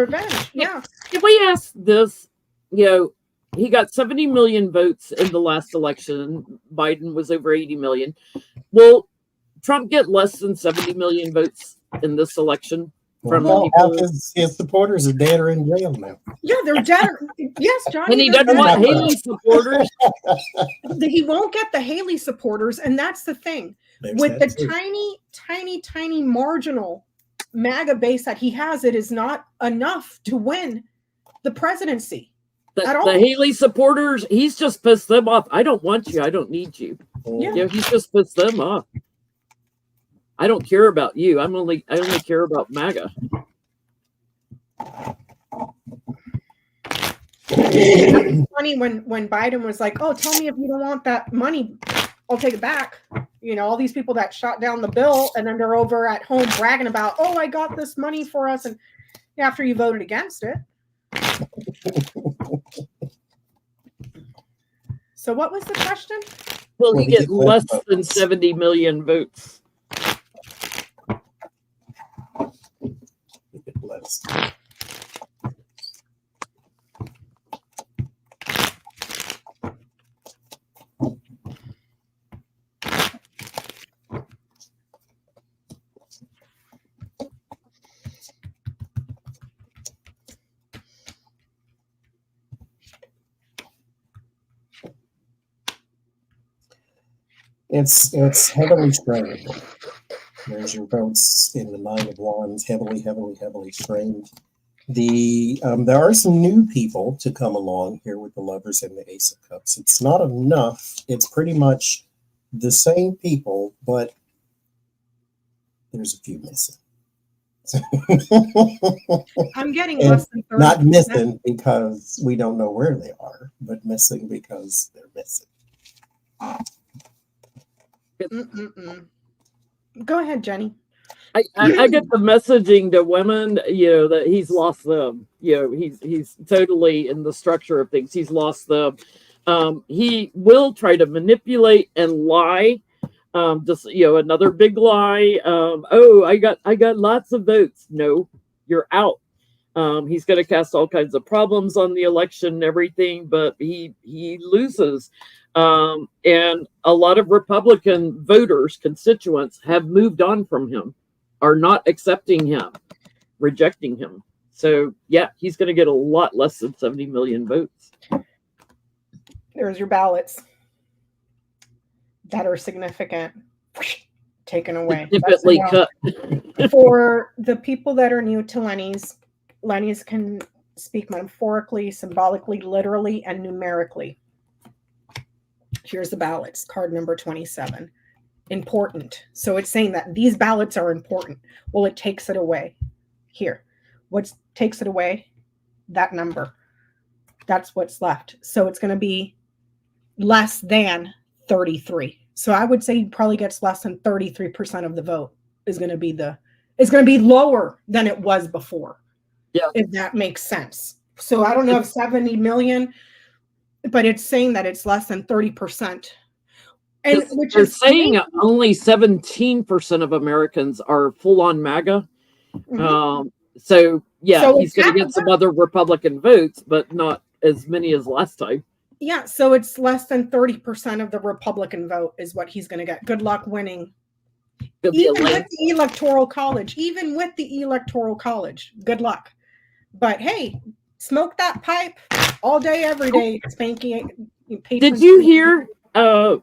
Yeah. If we ask this, he got 70 million votes in the last election. Biden was over 80 million. Will Trump get less than 70 million votes in this election? His supporters are dead or in jail now. Yeah, they're dead. Yes, Johnny. And he doesn't want Haley supporters. He won't get the Haley supporters, and that's the thing. With the tiny marginal MAGA base that he has, it is not enough to win the presidency. The Haley supporters, he's just pissed them off. I don't want you. I don't need you. Yeah. He's just pissed them off. I don't care about you. I only care about MAGA. It's funny when Biden was like, "Oh, tell me if you don't want that money, I'll take it back." All these people that shot down the bill, and then they're over at home bragging about, "Oh, I got this money for us," and after you voted against it. So, what was the question? Will he get less than 70 million votes? ballots. It's heavily strained. There's your votes in the 9 of Wands, heavily strained. There are some new people to come along here with the Lovers and the Ace of Cups. It's not enough. It's pretty much the same people, but there's a few missing. I'm getting less than 30%. Not missing because we don't know where they are, but missing because they're missing. Go ahead, Jennie. I get the messaging to women, that he's lost them. He's totally in the structure of things. He's lost them. He will try to manipulate and lie. Just another big lie. I got lots of votes. No, you're out. He's going to cast all kinds of problems on the election and everything, but he loses. And a lot of Republican voters, constituents, have moved on from him, are not accepting him, rejecting him. So yeah, he's going to get a lot less than 70 million votes. There's your ballots that are significant. Taken away. Significantly cut. For the people that are new to Lennies can speak metaphorically, symbolically, literally, and numerically. Here's the ballots, card number 27. Important. So it's saying that these ballots are important. Well, it takes it away. Here. What takes it away? That number. That's what's left. So it's going to be less than 33. So I would say he probably gets less than 33% of the vote is going to be lower than it was before. Yeah. If that makes sense. So I don't know if 70 million, but it's saying that it's less than 30%. And which they're is saying only 17% of Americans are full on MAGA. Mm-hmm. So he's going to get that some other Republican votes, but not as many as last time. Yeah, so it's less than 30% of the Republican vote is what he's going to get. Good luck winning. Even with the Electoral College. Good luck. But hey, smoke that pipe all day, every day. Spanking. Did you hear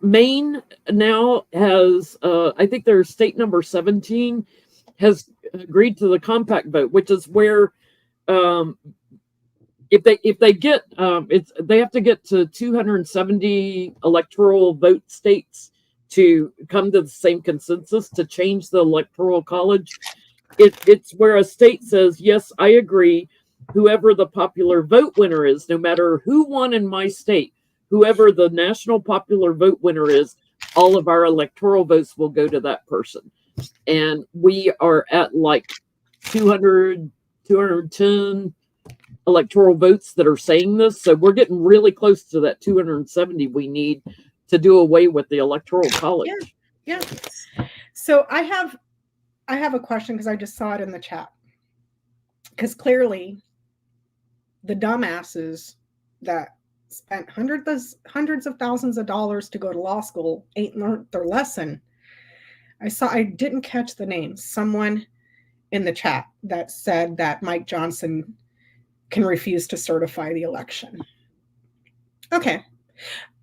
Maine now has, I think their state number 17 has agreed to the compact vote, which is where if they get they have to get to 270 electoral vote states to come to the same consensus to change the Electoral College. It's where a state says, yes, I agree, whoever the popular vote winner is, no matter who won in my state, whoever the national popular vote winner is, all of our electoral votes will go to that person. And we are at like 200, 210 electoral votes that are saying this. So we're getting really close to that 270 we need to do away with the Electoral College. Yeah. So I have a question because I just saw it in the chat. Because clearly the dumbasses that spent hundreds of thousands of dollars to go to law school ain't learned their lesson. I didn't catch the name. Someone in the chat that said that Mike Johnson can refuse to certify the election. Okay.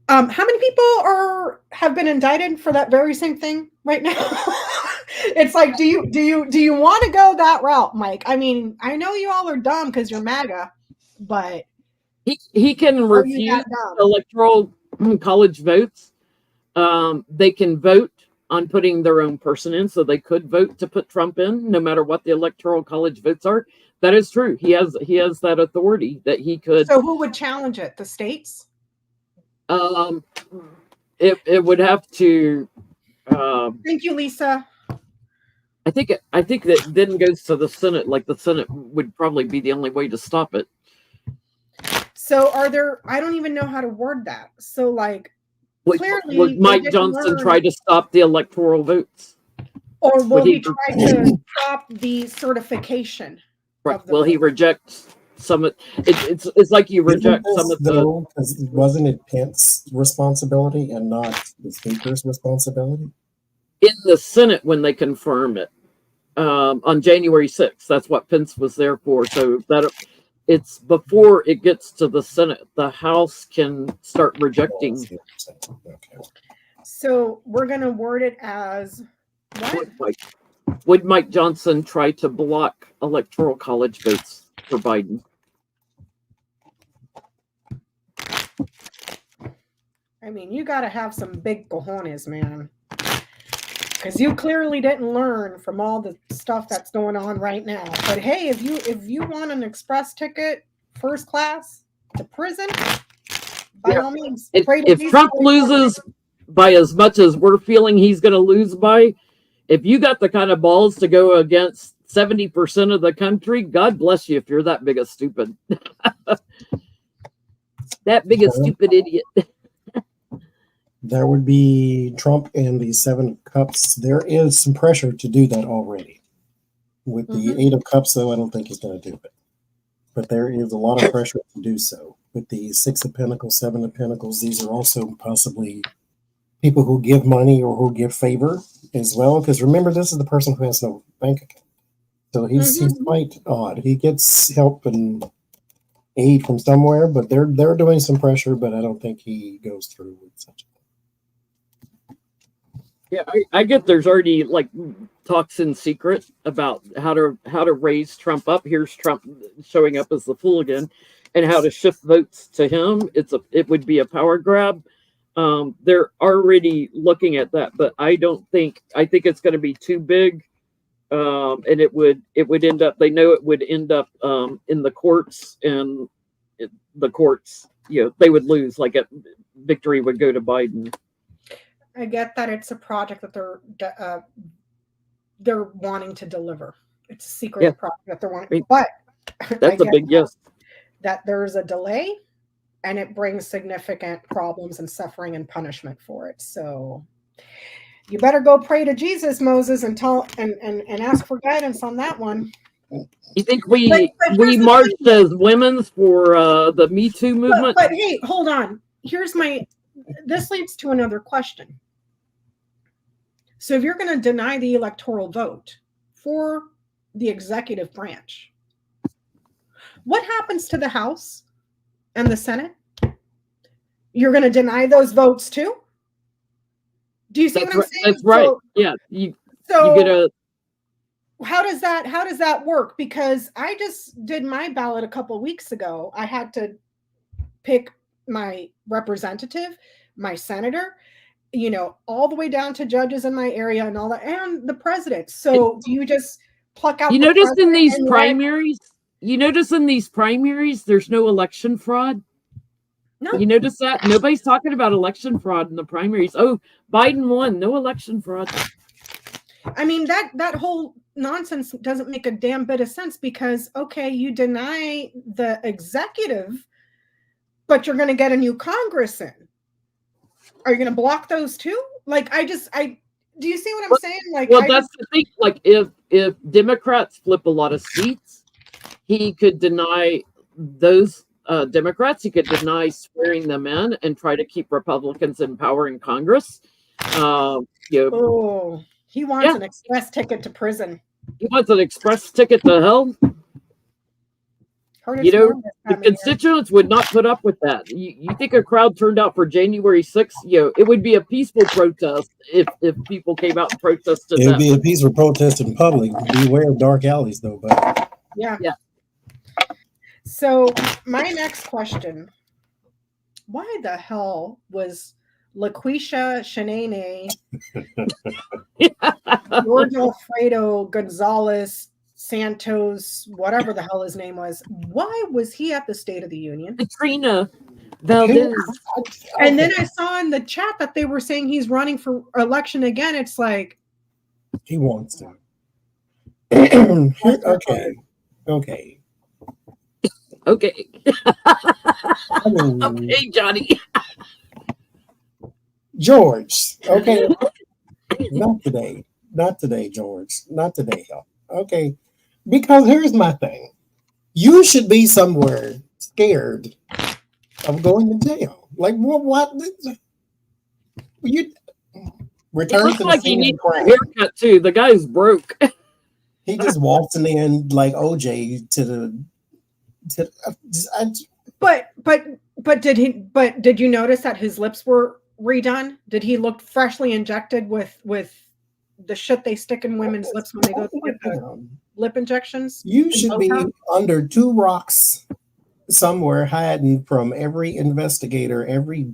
How many people have been indicted for that very same thing right now? It's like, do you want to go that route, Mike? I mean, I know you all are dumb because you're MAGA, but he can refuse Electoral College votes. They can vote on putting their own person in, so they could vote to put Trump in, no matter what the Electoral College votes are. That is true. He has that authority that he could. So who would challenge it? The states? It would have to. Thank you, Lisa. I think that then goes to the Senate. Like the Senate would probably be the only way to stop it. So I don't even know how to word that. So like, clearly, would Mike Johnson try to stop the electoral votes? Or will he try to stop the certification? Right. of the Well, he rejects some of it's like you reject some of the. Though, because wasn't it Pence's responsibility and not the speaker's responsibility? In the Senate when they confirm it on January 6th. That's what Pence was there for. So that it's before it gets to the Senate. The House can start rejecting. Okay. So we're going to word it as what? Would Mike Johnson try to block Electoral College votes for Biden? I mean, you got to have some big cojones, man. Because you clearly didn't learn from all the stuff that's going on right now. But hey, if you want an express ticket, first class to prison, by all means. If Trump loses by as much as we're feeling he's going to lose by, if you got the kind of balls to go against 70% of the country, God bless you if you're that big a stupid. That big a stupid idiot. There would be Trump and the 7 of Cups. There is some pressure to do that already. With the 8 of Cups, though, I don't think he's going to do it. But there is a lot of pressure to do so. With the 6 of Pentacles, 7 of Pentacles, these are also possibly people who give money or who give favor as well. Because remember, this is the person who has no bank account. So he's quite odd. He gets help and aid from somewhere, but they're doing some pressure, but I don't think he goes through with such a thing. Yeah, I get there's already like talks in secret about how to raise Trump up. Here's Trump showing up as the fool again, and how to shift votes to him. It would be a power grab. They're already looking at that, but I think it's going to be too big, and it would end up. They know it would end up in the courts, and the courts, they would lose. Like victory would go to Biden. I get that it's a project that they're wanting to deliver. It's a secret project that they're wanting, but that's a big yes. That there's a delay, and it brings significant problems and suffering and punishment for it. So you better go pray to Jesus, Moses, and ask for guidance on that one. You think we marched as women's for the Me Too movement? But hey, hold on. This leads to another question. So if you're going to deny the electoral vote for the executive branch, what happens to the House and the Senate? You're going to deny those votes too? Do you see what I'm saying? That's right. Yeah. You get a. How does that work? Because I just did my ballot a couple weeks ago. I had to pick my representative, my senator, all the way down to judges in my area and all that, and the president. So do you just pluck out? You notice in these primaries, there's no election fraud. No. You notice that? Nobody's talking about election fraud in the primaries. Oh, Biden won. No election fraud. I mean, that whole nonsense doesn't make a damn bit of sense because, okay, you deny the executive, but you're going to get a new Congress in. Are you going to block those too? Like, do you see what I'm saying? Like, that's the thing. Like, if Democrats flip a lot of seats, he could deny those Democrats. He could deny swearing them in and try to keep Republicans in power in Congress. He wants an express ticket to prison. He wants an express ticket to hell. The constituents would not put up with that. You think a crowd turned out for January 6th? It would be a peaceful protest if people came out and protested. It would be a peaceful protest in public. Beware of dark alleys, though. But yeah. So my next question: why the hell was LaQuisha Shanae, George Alfredo Gonzalez Santos, whatever the hell his name was, why was he at the State of the Union? Katrina Valdez. And then I saw in the chat that they were saying he's running for election again. It's like he wants to. Okay. Okay, Johnny. George. Okay. Not today, George. Not today, y'all. Okay. Because here's my thing. You should be somewhere scared of going to jail. Like what? You It return looks to the like he scene of needs the a crime. haircut too. The guy's broke. He just waltzing in like OJ to the. But did you notice that his lips were redone? Did he look freshly injected with the shit they stick in women's lips when they go to get the lip injections? You should be under two rocks somewhere, hiding from every investigator, every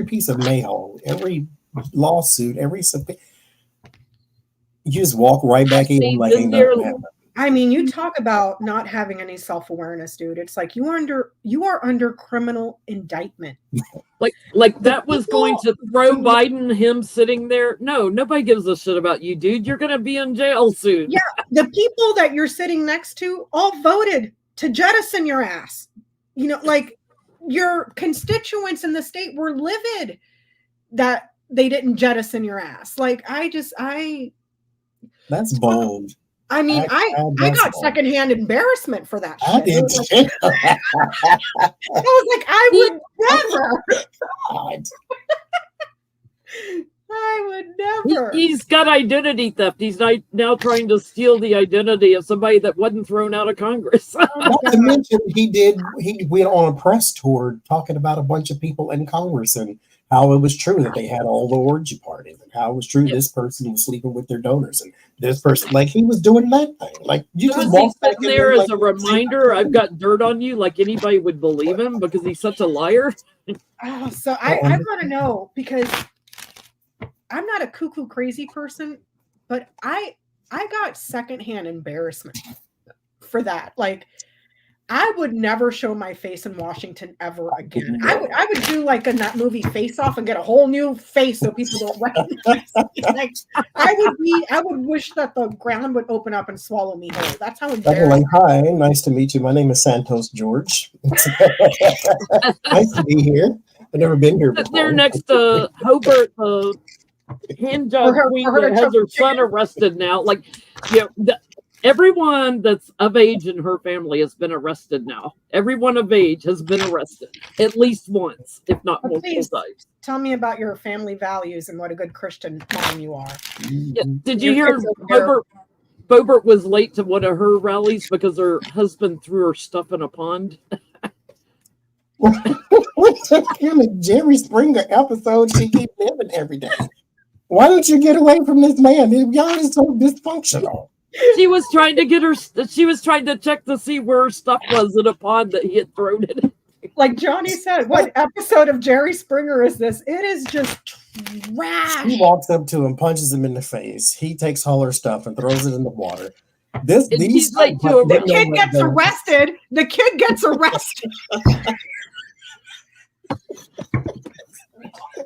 piece of mail, every lawsuit, you just walk right back in like ain't nothing happened. I mean, you talk about not having any self-awareness, dude. It's like you are under criminal indictment. Like that was going to throw Biden, him sitting there. No, nobody gives a shit about you, dude. You're gonna be in jail soon. Yeah, the people that you're sitting next to all voted to jettison your ass. You know, like your constituents in the state were livid that they didn't jettison your ass. Like that's bold. I mean, I got secondhand embarrassment for that shit. I did too. I was like, I would never. God. I would never. He's got identity theft. He's now trying to steal the identity of somebody that wasn't thrown out of Congress. Not to mention, he went on a press tour talking about a bunch of people in Congress and how it was true that they had all the orgy parties and how it was true this person was sleeping with their donors and this person, like he was doing that thing. Like you just walk back in there as a reminder, I've got dirt on you, like anybody would believe him because he's such a liar. Oh, so I want to know, because I'm not a cuckoo crazy person, but I got secondhand embarrassment for that. Like, I would never show my face in Washington ever again. I would do like in that movie Face Off and get a whole new face so people don't recognize me. Like, I would wish that the ground would open up and swallow me whole. That's how embarrassing. Like, hi, nice to meet you. My name is Santos George. Nice to be here. I've never been here before. They're next to Hobart, the hand job queen that has her son arrested now. Like, everyone that's of age in her family has been arrested now. Everyone of age has been arrested at least once, if not multiple times. Tell me about your family values and what a good Christian mom you are. Yeah. Did you hear Bobert was late to one of her rallies because her husband threw her stuff in a pond? What's that kind of Jerry Springer episode she keeps living every day? Why don't you get away from this man? Y'all is so dysfunctional. She was trying to check to see where her stuff was in a pond that he had thrown it in. Like Johnny said, what episode of Jerry Springer is this? It is just trash. He walks up to him, punches him in the face. He takes all her stuff and throws it in the water. The kid gets arrested. The kid gets arrested.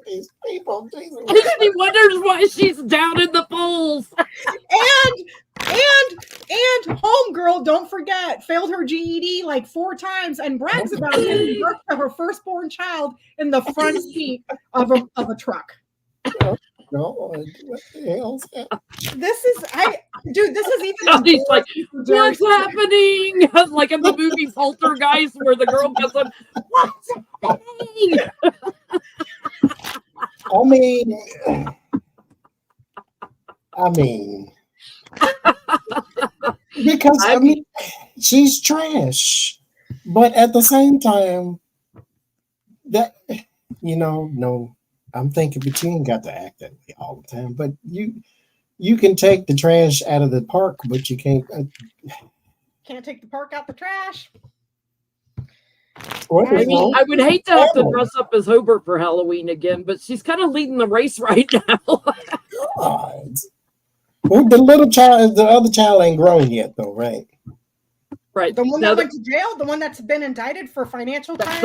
These people, Jesus. And she wonders why she's down in the polls. And homegirl, don't forget, failed her GED like 4 times and brags about giving birth to her firstborn child in the front seat of a truck. God, what the hell's that? This is even. He's like, what's happening? Like in the movie Poltergeist, where the girl gets up, what's happening? I mean, because she's trash, but at the same time, that no, I'm thinking, but you ain't got to act that way all the time. But you can take the trash out of the park, but you can't. Can't take the park out the trash. I would hate to have to dress up as Hobart for Halloween again, but she's kind of leading the race right now. God. Well, the other child ain't grown yet, though, right? Right. The one that went to jail, the one that's been indicted for financial crimes.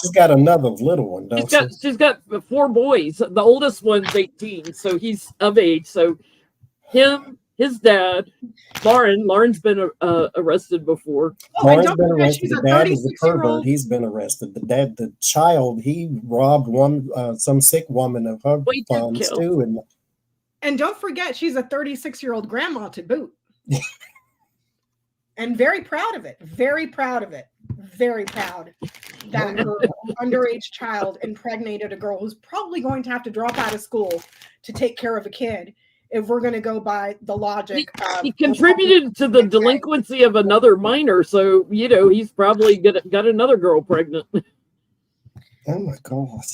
She's got another little one, don't she? She's got 4 boys. The oldest one's 18, so he's of age. So him, his dad, Lauren's been arrested before. Lauren's been arrested. The dad is a pervert. He's been arrested. The child, he robbed some sick woman of her funds too. And don't forget, she's a 36-year-old grandma to boot. and very proud of it. Very proud of it. Very proud that her underage child impregnated a girl who's probably going to have to drop out of school to take care of a kid. If we're going to go by the logic, he contributed to the delinquency of another minor, so you know he's probably got another girl pregnant. Oh my God!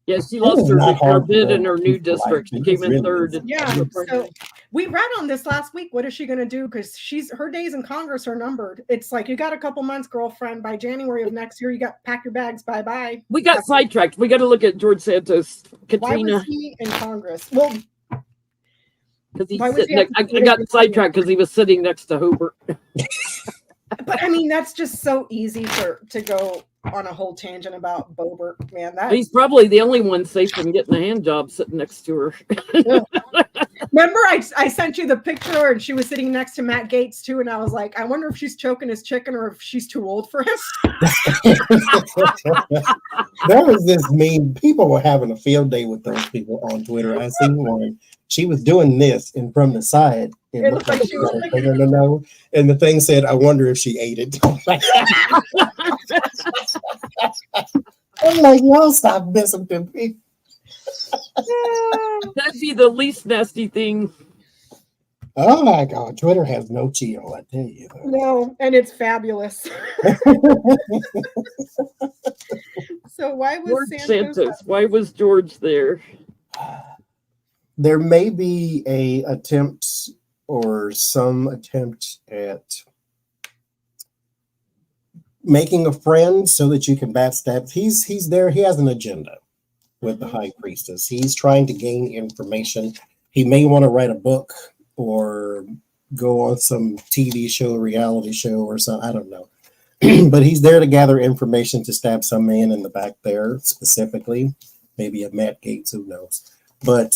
Yeah, she lost her bid in her new district. She came in third. Yeah, so we read on this last week. What is she going to do? Because her days in Congress are numbered. It's like, you got a couple months, girlfriend. By January of next year, you got to pack your bags. Bye bye. We got sidetracked. We got to look at George Santos. Katrina. Why was he in Congress? Well, because I got sidetracked because he was sitting next to Hoover. But I mean, that's just so easy to go on a whole tangent about Boebert, man. He's probably the only one safe from getting a hand job sitting next to her. Remember, I sent you the picture and she was sitting next to Matt Gaetz too, and I was like, I wonder if she's choking his chicken or if she's too old for him. There was this meme. People were having a field day with those people on Twitter. I seen one. She was doing this, and from the side, it looked like she was no. And the thing said, "I wonder if she ate it." I'm like, y'all stop messing with them people. That'd be the least nasty thing. Oh my God, Twitter has no chill, I tell you. No, and it's fabulous. So why was George Santos? Why was George there? There may be a attempt or some attempt at making a friend so that you can backstab. He's there. He has an agenda with the high priestess. He's trying to gain information. He may want to write a book or go on some TV show, reality show or something. I don't know. But he's there to gather information to stab some man in the back there specifically. Maybe a Matt Gaetz, who knows. But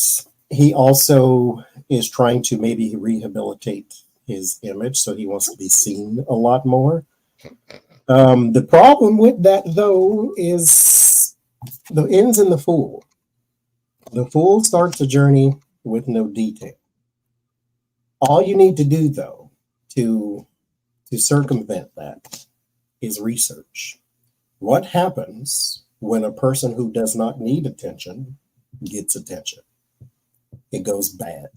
he also is trying to maybe rehabilitate his image, so he wants to be seen a lot more. The problem with that, though, is the ends in the fool. The fool starts a journey with no detail. All you need to do, though, to circumvent that is research. What happens when a person who does not need attention gets attention? It goes bad,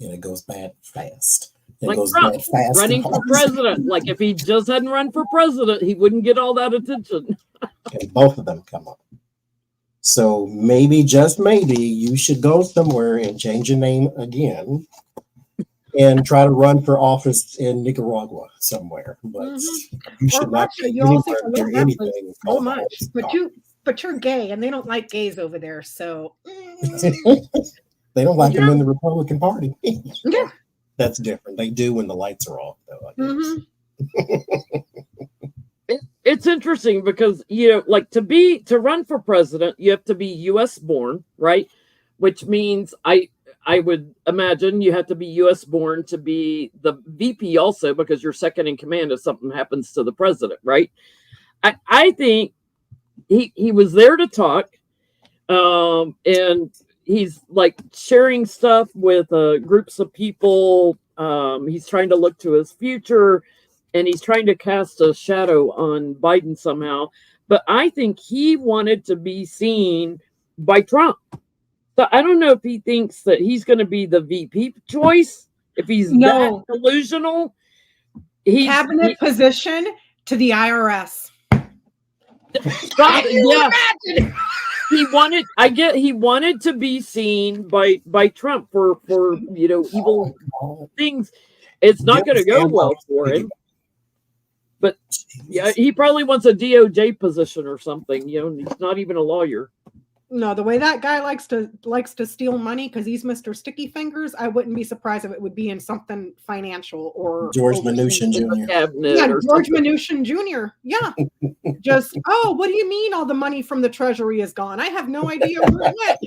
and it goes bad fast. It goes bad fast. Running for president. Like if he just hadn't run for president, he wouldn't get all that attention. And both of them come up. So maybe, just maybe, you should go somewhere and change your name again and try to run for office in Nicaragua somewhere. But you should not do anything. So much. But you're gay, and they don't like gays over there. So they don't like them in the Republican Party. Yeah. That's different. They do when the lights are off, though, I guess. It's interesting because, you know, like to run for president, you have to be U.S. born, right? Which means I would imagine you have to be U.S. born to be the VP also, because you're second in command if something happens to the president, right? I think he was there to talk, and he's like sharing stuff with groups of people. He's trying to look to his future, and he's trying to cast a shadow on Biden somehow. But I think he wanted to be seen by Trump. So I don't know if he thinks that he's going to be the VP choice. If he's that delusional, cabinet position to the IRS. Yeah. He wanted to be seen by Trump for you know, evil things. It's not going to go well for him. But yeah, he probably wants a DOJ position or something. You know, he's not even a lawyer. No, the way that guy likes to steal money because he's Mr. Sticky Fingers, I wouldn't be surprised if it would be in something financial or George Mnuchin Jr. Yeah, George Mnuchin Jr. Yeah. Just, what do you mean all the money from the Treasury is gone? I have no idea where it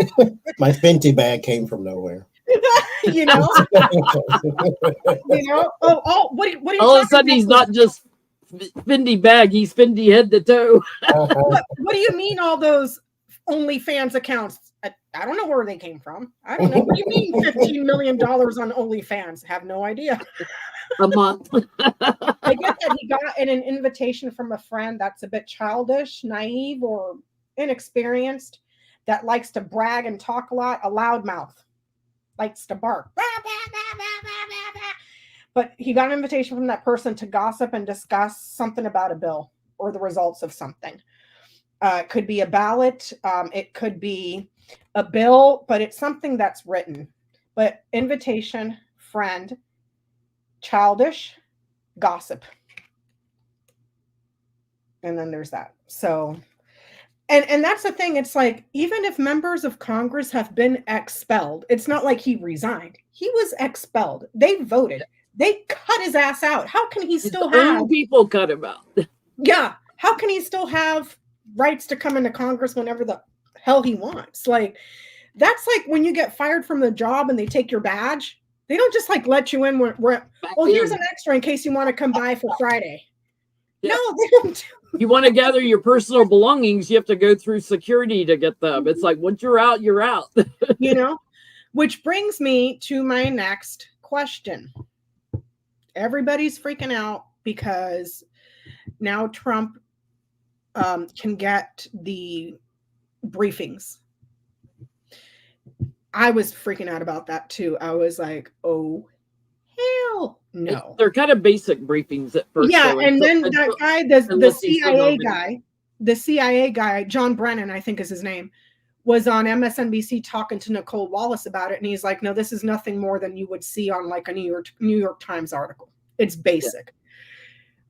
went. My Fenty bag came from nowhere. You know? What are you all of a sudden he's not just Fendi bag, he's Fendi head to toe. What do you mean all those OnlyFans accounts? I don't know where they came from. I don't know. What do you mean $15 million on OnlyFans? Have no idea. A month. I get that he got an invitation from a friend that's a bit childish, naive, or inexperienced, that likes to brag and talk a lot, a loudmouth, likes to bark. But he got an invitation from that person to gossip and discuss something about a bill or the results of something. It could be a ballot. It could be a bill, but it's something that's written. But invitation, friend, childish, gossip. And then there's that. So, and that's the thing. It's like, even if members of Congress have been expelled, it's not like he resigned. He was expelled. They voted. They cut his ass out. How can he still have people cut him out? Yeah. How can he still have rights to come into Congress whenever the hell he wants? Like, that's like when you get fired from the job and they take your badge. They don't just like let you in. Here's an extra in case you want to come by for Friday. Yeah. No, they don't do. You want to gather your personal belongings, you have to go through security to get them. It's like, once you're out, you're out. Which brings me to my next question. Everybody's freaking out because now Trump can get the briefings. I was freaking out about that too. I was like, oh, hell no. They're kind of basic briefings at first. Yeah, and then that guy, the CIA guy, John Brennan, I think is his name, was on MSNBC talking to Nicole Wallace about it. And he's like, no, this is nothing more than you would see on like a New York Times article. It's basic. Yeah.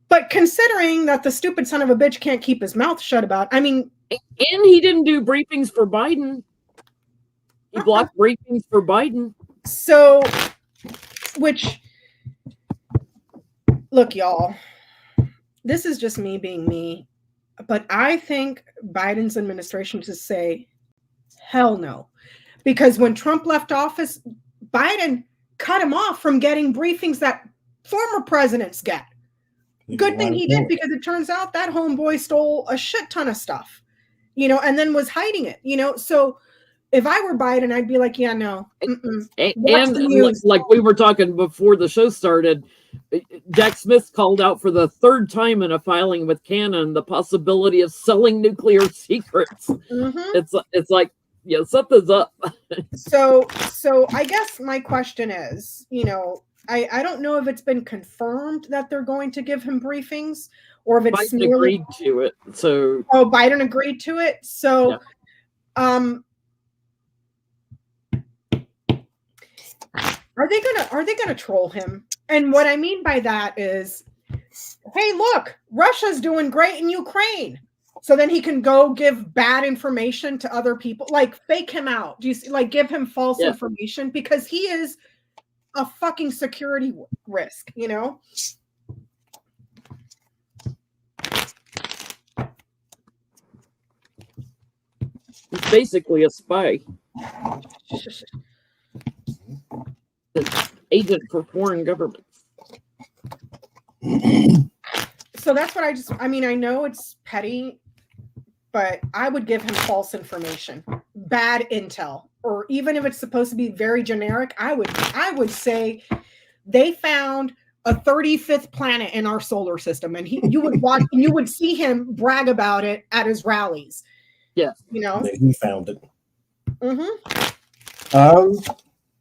But considering that the stupid son of a bitch can't keep his mouth shut about, I mean. And he didn't do briefings for Biden. He blocked briefings for Biden. So, which, look, y'all, this is just me being me, but I think Biden's administration should say, hell no. Because when Trump left office, Biden cut him off from getting briefings that former presidents get. Good thing he did, because it turns out that homeboy stole a shit ton of stuff, and then was hiding it, so if I were Biden, I'd be like, yeah, no. And like we were talking before the show started, Jack Smith called out for the third time in a filing with Canon the possibility of selling nuclear secrets. Mm-hmm. It's like, yeah, something's up. So I guess my question is, I don't know if it's been confirmed that they're going to give him briefings, or if it's Biden agreed to it. So Biden agreed to it. So Are they gonna troll him? And what I mean by that is, hey, look, Russia's doing great in Ukraine. So then he can go give bad information to other people, like fake him out. Do you see, like give him false information, because he is a fucking security risk, He's basically a spy. Agent for foreign governments. So that's what I know it's petty, but I would give him false information, bad intel, or even if it's supposed to be very generic, I would say they found a 35th planet in our solar system, and you would see him brag about it at his rallies. Yeah, that he found it. Mm-hmm.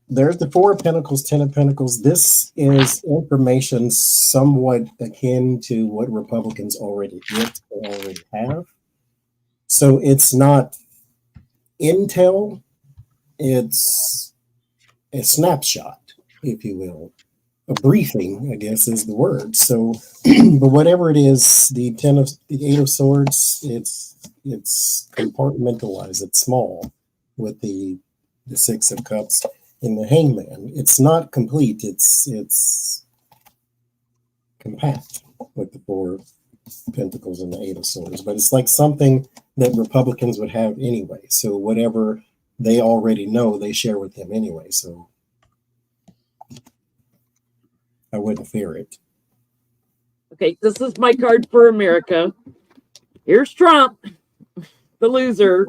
There's the Four of Pentacles, Ten of Pentacles. This is information somewhat akin to what Republicans already have. So it's not intel, it's a snapshot, if you will. A briefing, I guess, is the word. So, but whatever it is, the Eight of Swords, it's compartmentalized, it's small, with the Six of Cups. In the Hangman, it's not complete. It's compact with the Four of Pentacles and the Eight of Swords, but it's like something that Republicans would have anyway. So whatever they already know, they share with him anyway. So I wouldn't fear it. Okay, this is my card for America. Here's Trump, the loser.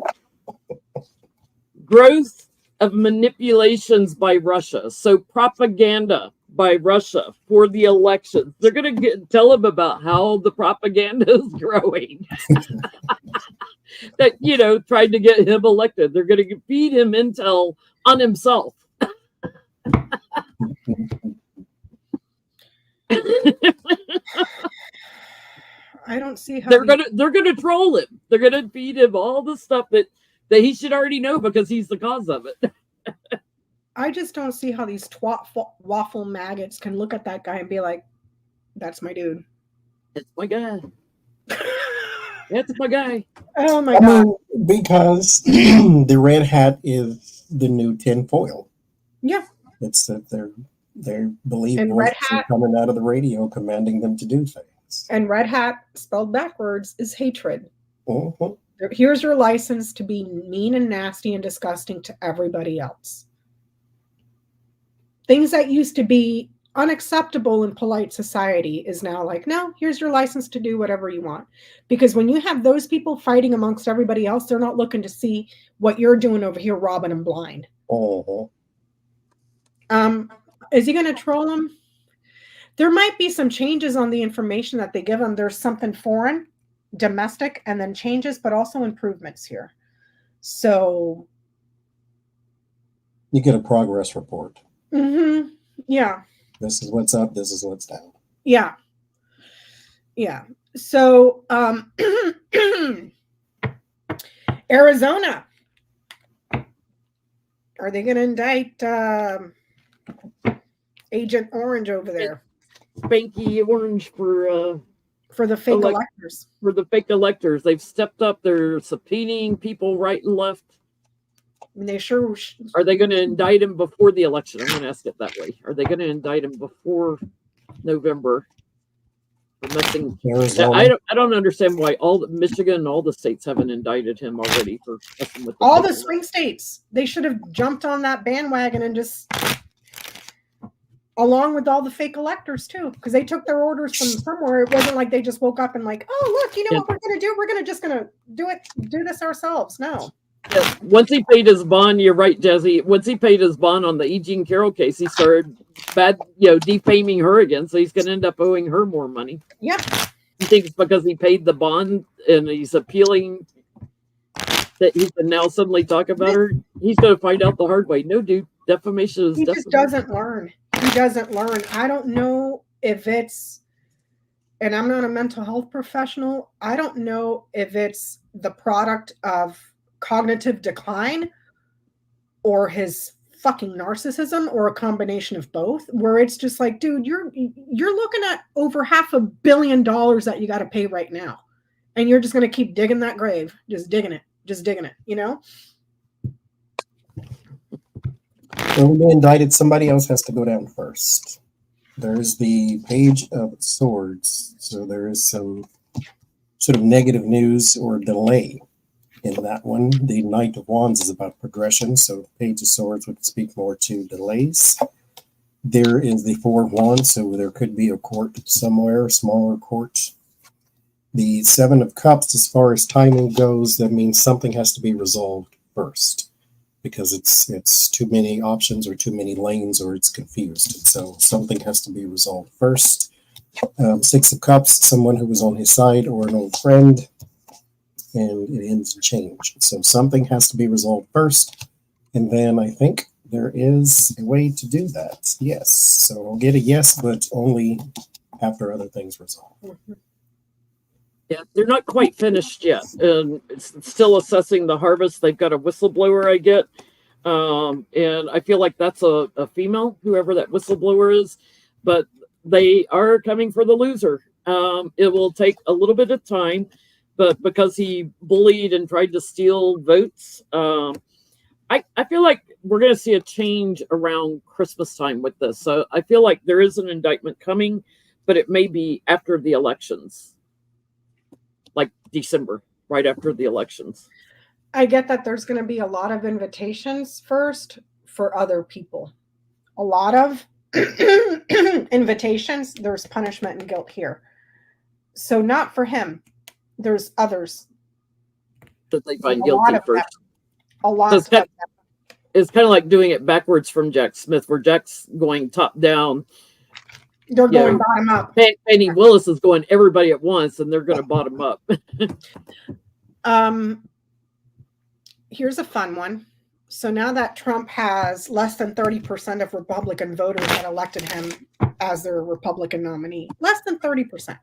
growth of manipulations by Russia. So propaganda by Russia for the elections. They're going to tell him about how the propaganda is growing. That, you know, tried to get him elected. They're going to feed him intel on himself. I don't see how they're gonna troll him. They're gonna feed him all the stuff that he should already know because he's the cause of it. I just don't see how these waffle maggots can look at that guy and be like, "That's my dude. It's my guy. It's my guy." Oh my god! Because the red hat is the new tinfoil. Yeah, it's that they believe and red hat coming out of the radio commanding them to do things. And red hat spelled backwards is hatred. Mm-hmm. Here's your license to be mean and nasty and disgusting to everybody else. Things that used to be unacceptable in polite society is now like, no, here's your license to do whatever you want. Because when you have those people fighting amongst everybody else, they're not looking to see what you're doing over here, robbing them blind. Mm-hmm. Is he going to troll them? There might be some changes on the information that they give them. There's something foreign, domestic, and then changes, but also improvements here. So you get a progress report. Mm-hmm. Yeah. This is what's up. This is what's down. Yeah. Yeah. So Arizona. Are they going to indict Agent Orange over there? Spanky Orange for the fake electors. For the fake electors. They've stepped up. They're subpoenaing people right and left. And they sure are they going to indict him before the election? I'm going to ask it that way. Are they going to indict him before November for messing? I don't understand why Michigan and all the states haven't indicted him already for messing with all the swing states. They should have jumped on that bandwagon and just, along with all the fake electors too, because they took their orders from somewhere. It wasn't like they just woke up and like, oh look, you know what we're going to do? We're just going to do this ourselves. No. Yeah. Once he paid his bond, you're right, Jesse. Once he paid his bond on the E. Jean Carroll case, he started defaming her again. So he's going to end up owing her more money. Yeah. He thinks because he paid the bond and he's appealing that he can now suddenly talk about her. He's going to find out the hard way. No, dude, defamation is. He just doesn't learn. He doesn't learn. I don't know if it's, and I'm not a mental health professional. I don't know if it's the product of cognitive decline or his fucking narcissism or a combination of both, where it's just like, dude, you're looking at over $500 million that you got to pay right now, and you're just going to keep digging that grave, just digging it, you know. When we indicted, somebody else has to go down first. There's the Page of Swords, so there is some sort of negative news or delay in that one. The Knight of Wands is about progression, so the Page of Swords would speak more to delays. There is the Four of Wands, so there could be a court somewhere, a smaller court. The Seven of Cups, as far as timing goes, that means something has to be resolved first, because it's too many options or too many lanes, or it's confused. And so something has to be resolved first. Six of Cups, someone who was on his side or an old friend, and it ends in change. So something has to be resolved first, and then I think there is a way to do that. Yes. So I'll get a yes, but only after other things resolve. Yeah, they're not quite finished yet. It's still assessing the harvest. They've got a whistleblower, I get. And I feel like that's a female, whoever that whistleblower is. But they are coming for the loser. It will take a little bit of time. But because he bullied and tried to steal votes, I feel like we're going to see a change around Christmas time with this. So I feel like there is an indictment coming, but it may be after the elections. Like December, right after the elections. I get that there's going to be a lot of invitations first for other people. A lot of invitations. There's punishment and guilt here. So not for him. There's others that they find guilty first. A lot of them. it's kind of like doing it backwards from Jack Smith, where Jack's going top down. They're going bottom up. Fannie Willis is going everybody at once, and they're going to bottom up. Here's a fun one. So now that Trump has less than 30% of Republican voters that elected him as their Republican nominee, less than 30%.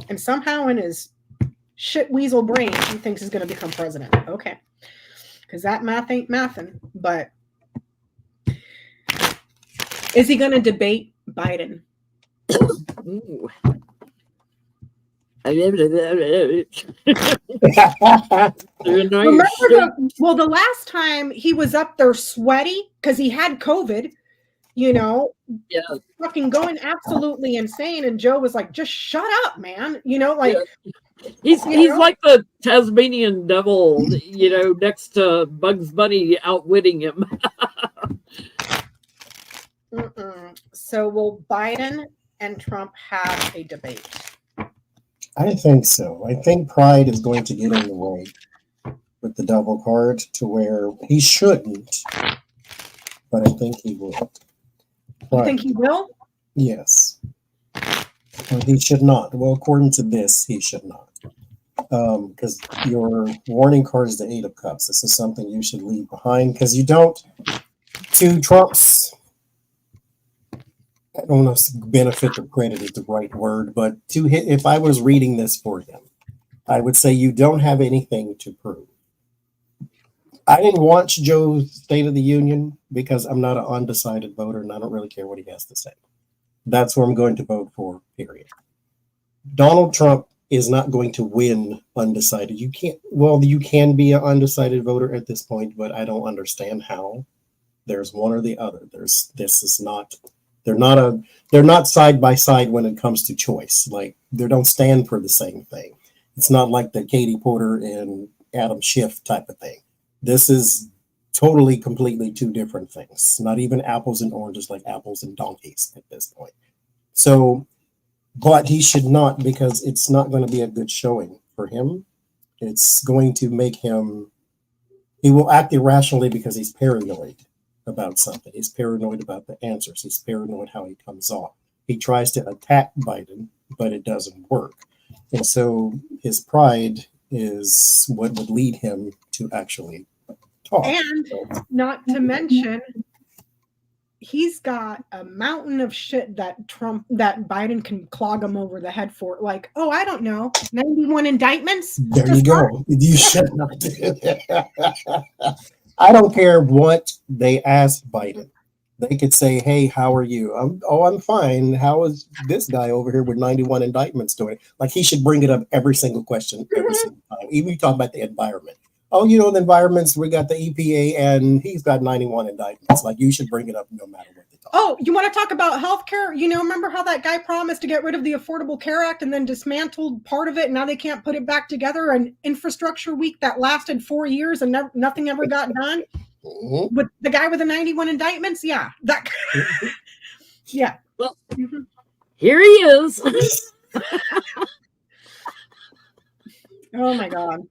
And somehow in his shit weasel brain, he thinks he's going to become president. Okay. Because that math ain't mathin'. But is he going to debate Biden? Ooh. Remember the last time he was up there sweaty because he had COVID, fucking going absolutely insane. And Joe was like, just shut up, man. He's like the Tasmanian devil, next to Bugs Bunny outwitting him. So will Biden and Trump have a debate? I think so. I think pride is going to get in the way with the double card to where he shouldn't, but I think he will. You think he will? Yes. Well, he should not. Well, according to this, he should not. Because your warning card is the 8 of Cups. This is something you should leave behind because you don't. To Trump's, I don't know if benefit or credit is the right word, but if I was reading this for him, I would say you don't have anything to prove. I didn't watch Joe's State of the Union because I'm not an undecided voter and I don't really care what he has to say. That's where I'm going to vote for, period. Donald Trump is not going to win undecided. You can be an undecided voter at this point, but I don't understand how. There's one or the other. They're not side by side when it comes to choice. Like they don't stand for the same thing. It's not like the Katie Porter and Adam Schiff type of thing. This is totally, completely two different things. Not even apples and oranges, like apples and donkeys at this point. So, but he should not, because it's not going to be a good showing for him. It's going to make him, he will act irrationally because he's paranoid about something. He's paranoid about the answers. He's paranoid how he comes off. He tries to attack Biden, but it doesn't work. And so his pride is what would lead him to actually talk. And not to mention, he's got a mountain of shit that Biden can clog him over the head for. Like, I don't know, 91 indictments? There you go. You should not do that. I don't care what they ask Biden. They could say, hey, how are you? I'm fine. How is this guy over here with 91 indictments doing? Like he should bring it up every single question, every single time. Even you talk about the environment. Oh, the environments, we got the EPA and he's got 91 indictments. Like you should bring it up no matter what they talk. Oh, you want to talk about healthcare? Remember how that guy promised to get rid of the Affordable Care Act and then dismantled part of it, and now they can't put it back together? And infrastructure week that lasted 4 years and nothing ever got done? Mm-hmm. With the guy with the 91 indictments? Yeah. That. Yeah. Well, here he is. Oh my God.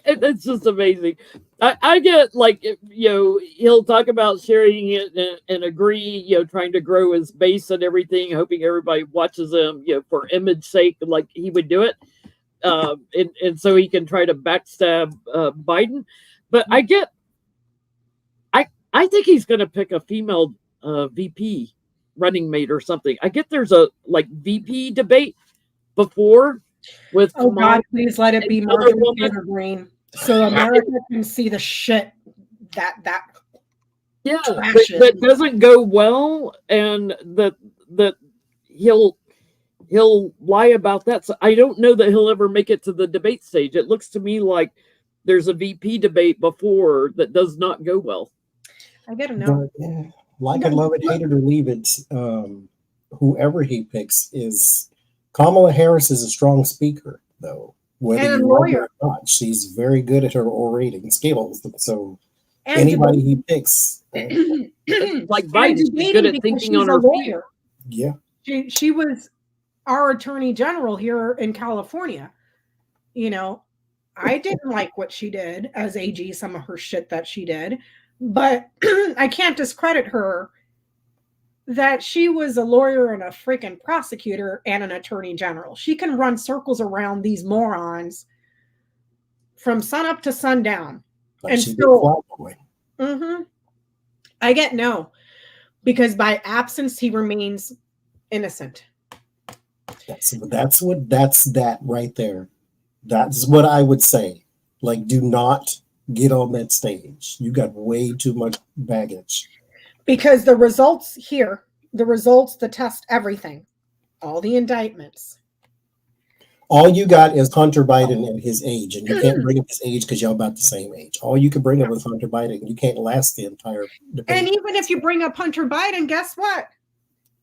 It's just amazing. I get he'll talk about sharing it and agree, trying to grow his base and everything, hoping everybody watches him, for image sake, like he would do it. And so he can try to backstab Biden. But I think he's going to pick a female VP running mate or something. I get there's a VP debate before. With God, please let it be Marjorie Taylor Greene, so America can see the shit that that doesn't go well, and that he'll lie about that. So I don't know that he'll ever make it to the debate stage. It looks to me like there's a VP debate before that does not go well. I gotta know. But, like it, love it, hate it, or leave it. Whoever he picks is. Kamala Harris is a strong speaker, though. Whether you love her or not, she's very good at her orating skills. So anybody he picks, like Biden, she's good at thinking on her feet. Yeah, she was our attorney general here in California. I didn't like what she did as AG, some of her shit that she did, but I can't discredit her that she was a lawyer and a freaking prosecutor and an attorney general. She can run circles around these morons from sunup to sundown. Like and she did still, Fly Boy. mm-hmm, I get no, because by absence, he remains innocent. That's that right there. That's what I would say. Like, do not get on that stage. You got way too much baggage. Because the results here, the test everything, all the indictments. All you got is Hunter Biden and his age, and you can't bring up his age because y'all about the same age. All you can bring up is Hunter Biden. You can't last the entire debate. And even if you bring up Hunter Biden, guess what?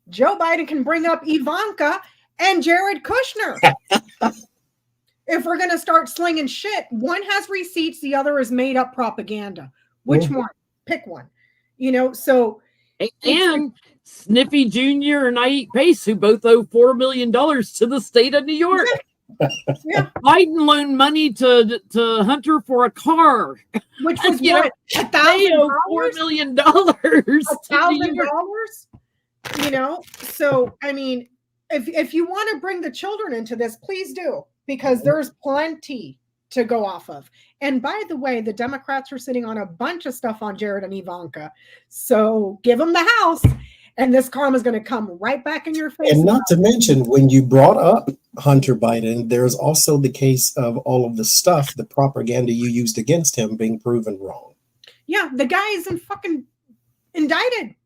Joe Biden can bring up Ivanka and Jared Kushner. If we're going to start slinging shit, one has receipts, the other is made up propaganda. Which one? Pick one. So. And Sniffy Jr. and Nayib Pace, who both owe $4 million to the state of New York. Yeah. Biden loaned money to Hunter for a car. Which was You what? $1,000? $4 million. $1,000? So, I mean, if you want to bring the children into this, please do, because there's plenty to go off of. And by the way, the Democrats are sitting on a bunch of stuff on Jared and Ivanka. So give them the house, and this karma is going to come right back in your face. And not to mention, when you brought up Hunter Biden, there's also the case of all of the stuff, the propaganda you used against him being proven wrong. Yeah, the guy isn't fucking indicted.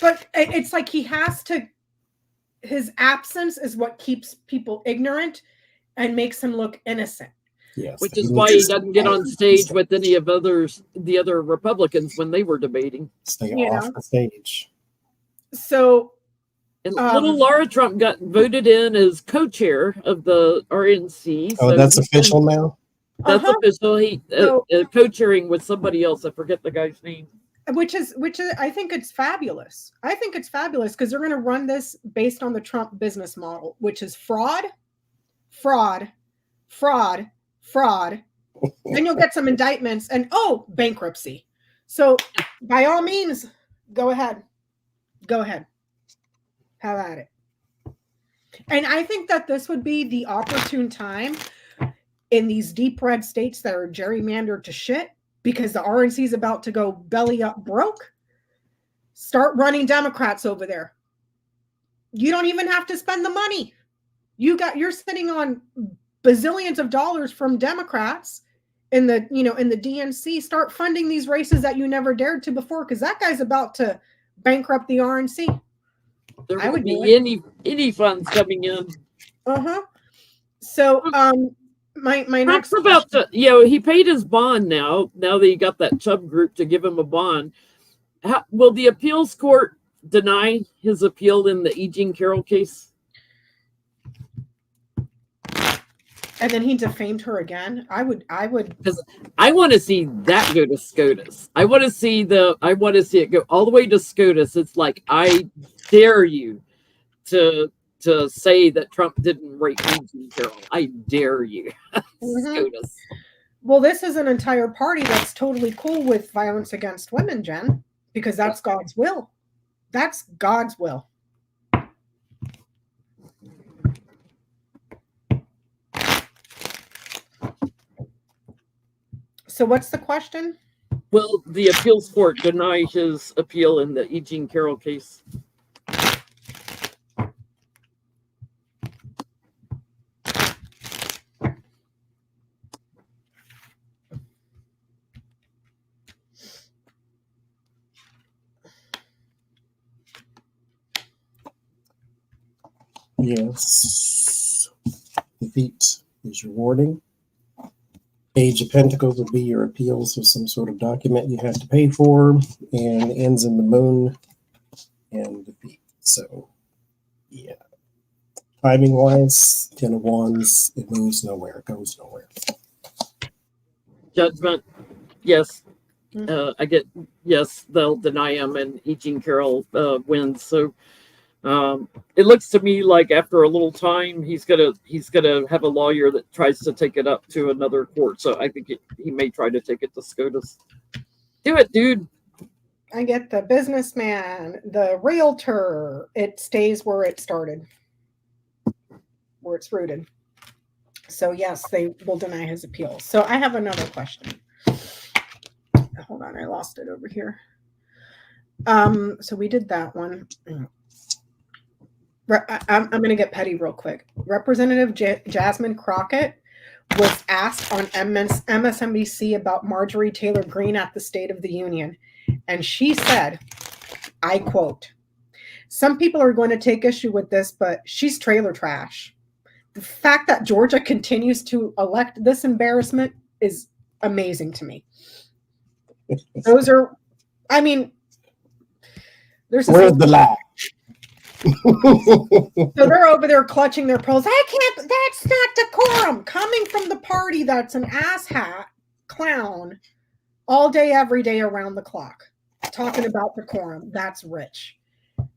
But it's like he has to, his absence is what keeps people ignorant and makes him look innocent. Yes, which is why he doesn't get on stage with any of the other Republicans when they were debating. Stay off the stage. So, and little Laura Trump got voted in as co-chair of the RNC. Oh, so that's official now? That's official. He co-chairing with somebody else. I forget the guy's name. Which is, I think it's fabulous. I think it's fabulous because they're going to run this based on the Trump business model, which is fraud. Then you'll get some indictments and bankruptcy. So by all means, go ahead. Have at it. And I think that this would be the opportune time in these deep red states that are gerrymandered to shit, because the RNC is about to go belly up broke. Start running Democrats over there. You don't even have to spend the money. You're sitting on bazillions of dollars from Democrats in the DNC. Start funding these races that you never dared to before, because that guy's about to bankrupt the RNC. There would be any funds coming in. So my next about to, he paid his bond now that he got that Chubb group to give him a bond. Will the appeals court deny his appeal in the E. Jean Carroll case? And then he defamed her again. I would because I want to see that go to SCOTUS. I want to see it go all the way to SCOTUS. It's like, I dare you to say that Trump didn't rape E. Jean Carroll. I dare you. SCOTUS. Well, this is an entire party that's totally cool with violence against women, Jen, because that's God's will. That's God's will. So what's the question? Will the appeals court deny his appeal in the E. Jean Carroll case? Yes. Defeat is your warning. Page of Pentacles would be your appeals of some sort of document you have to pay for, and ends in the moon and defeat. So, yeah. Timing wise, 10 of Wands, it moves nowhere, it goes nowhere. Judgment, yes. I get, yes, they'll deny him, and E. Jean Carroll wins. So, It looks to me like after a little time, he's gonna have a lawyer that tries to take it up to another court. So I think he may try to take it to SCOTUS. Do it, dude. I get the businessman, the realtor. It stays where it started, where it's rooted. So yes, they will deny his appeal. So I have another question. Hold on, I lost it over here. So we did that one. I'm going to get petty real quick. Representative Jasmine Crockett was asked on MSNBC about Marjorie Taylor Greene at the State of the Union. And she said, I quote, "Some people are going to take issue with this, but she's trailer trash. The fact that Georgia continues to elect this embarrassment is amazing to me." Those are, I mean, there's where's the lie? So they're over there clutching their pearls. That's not decorum. Coming from the party that's an asshat clown all day, every day, around the clock, talking about decorum. That's rich.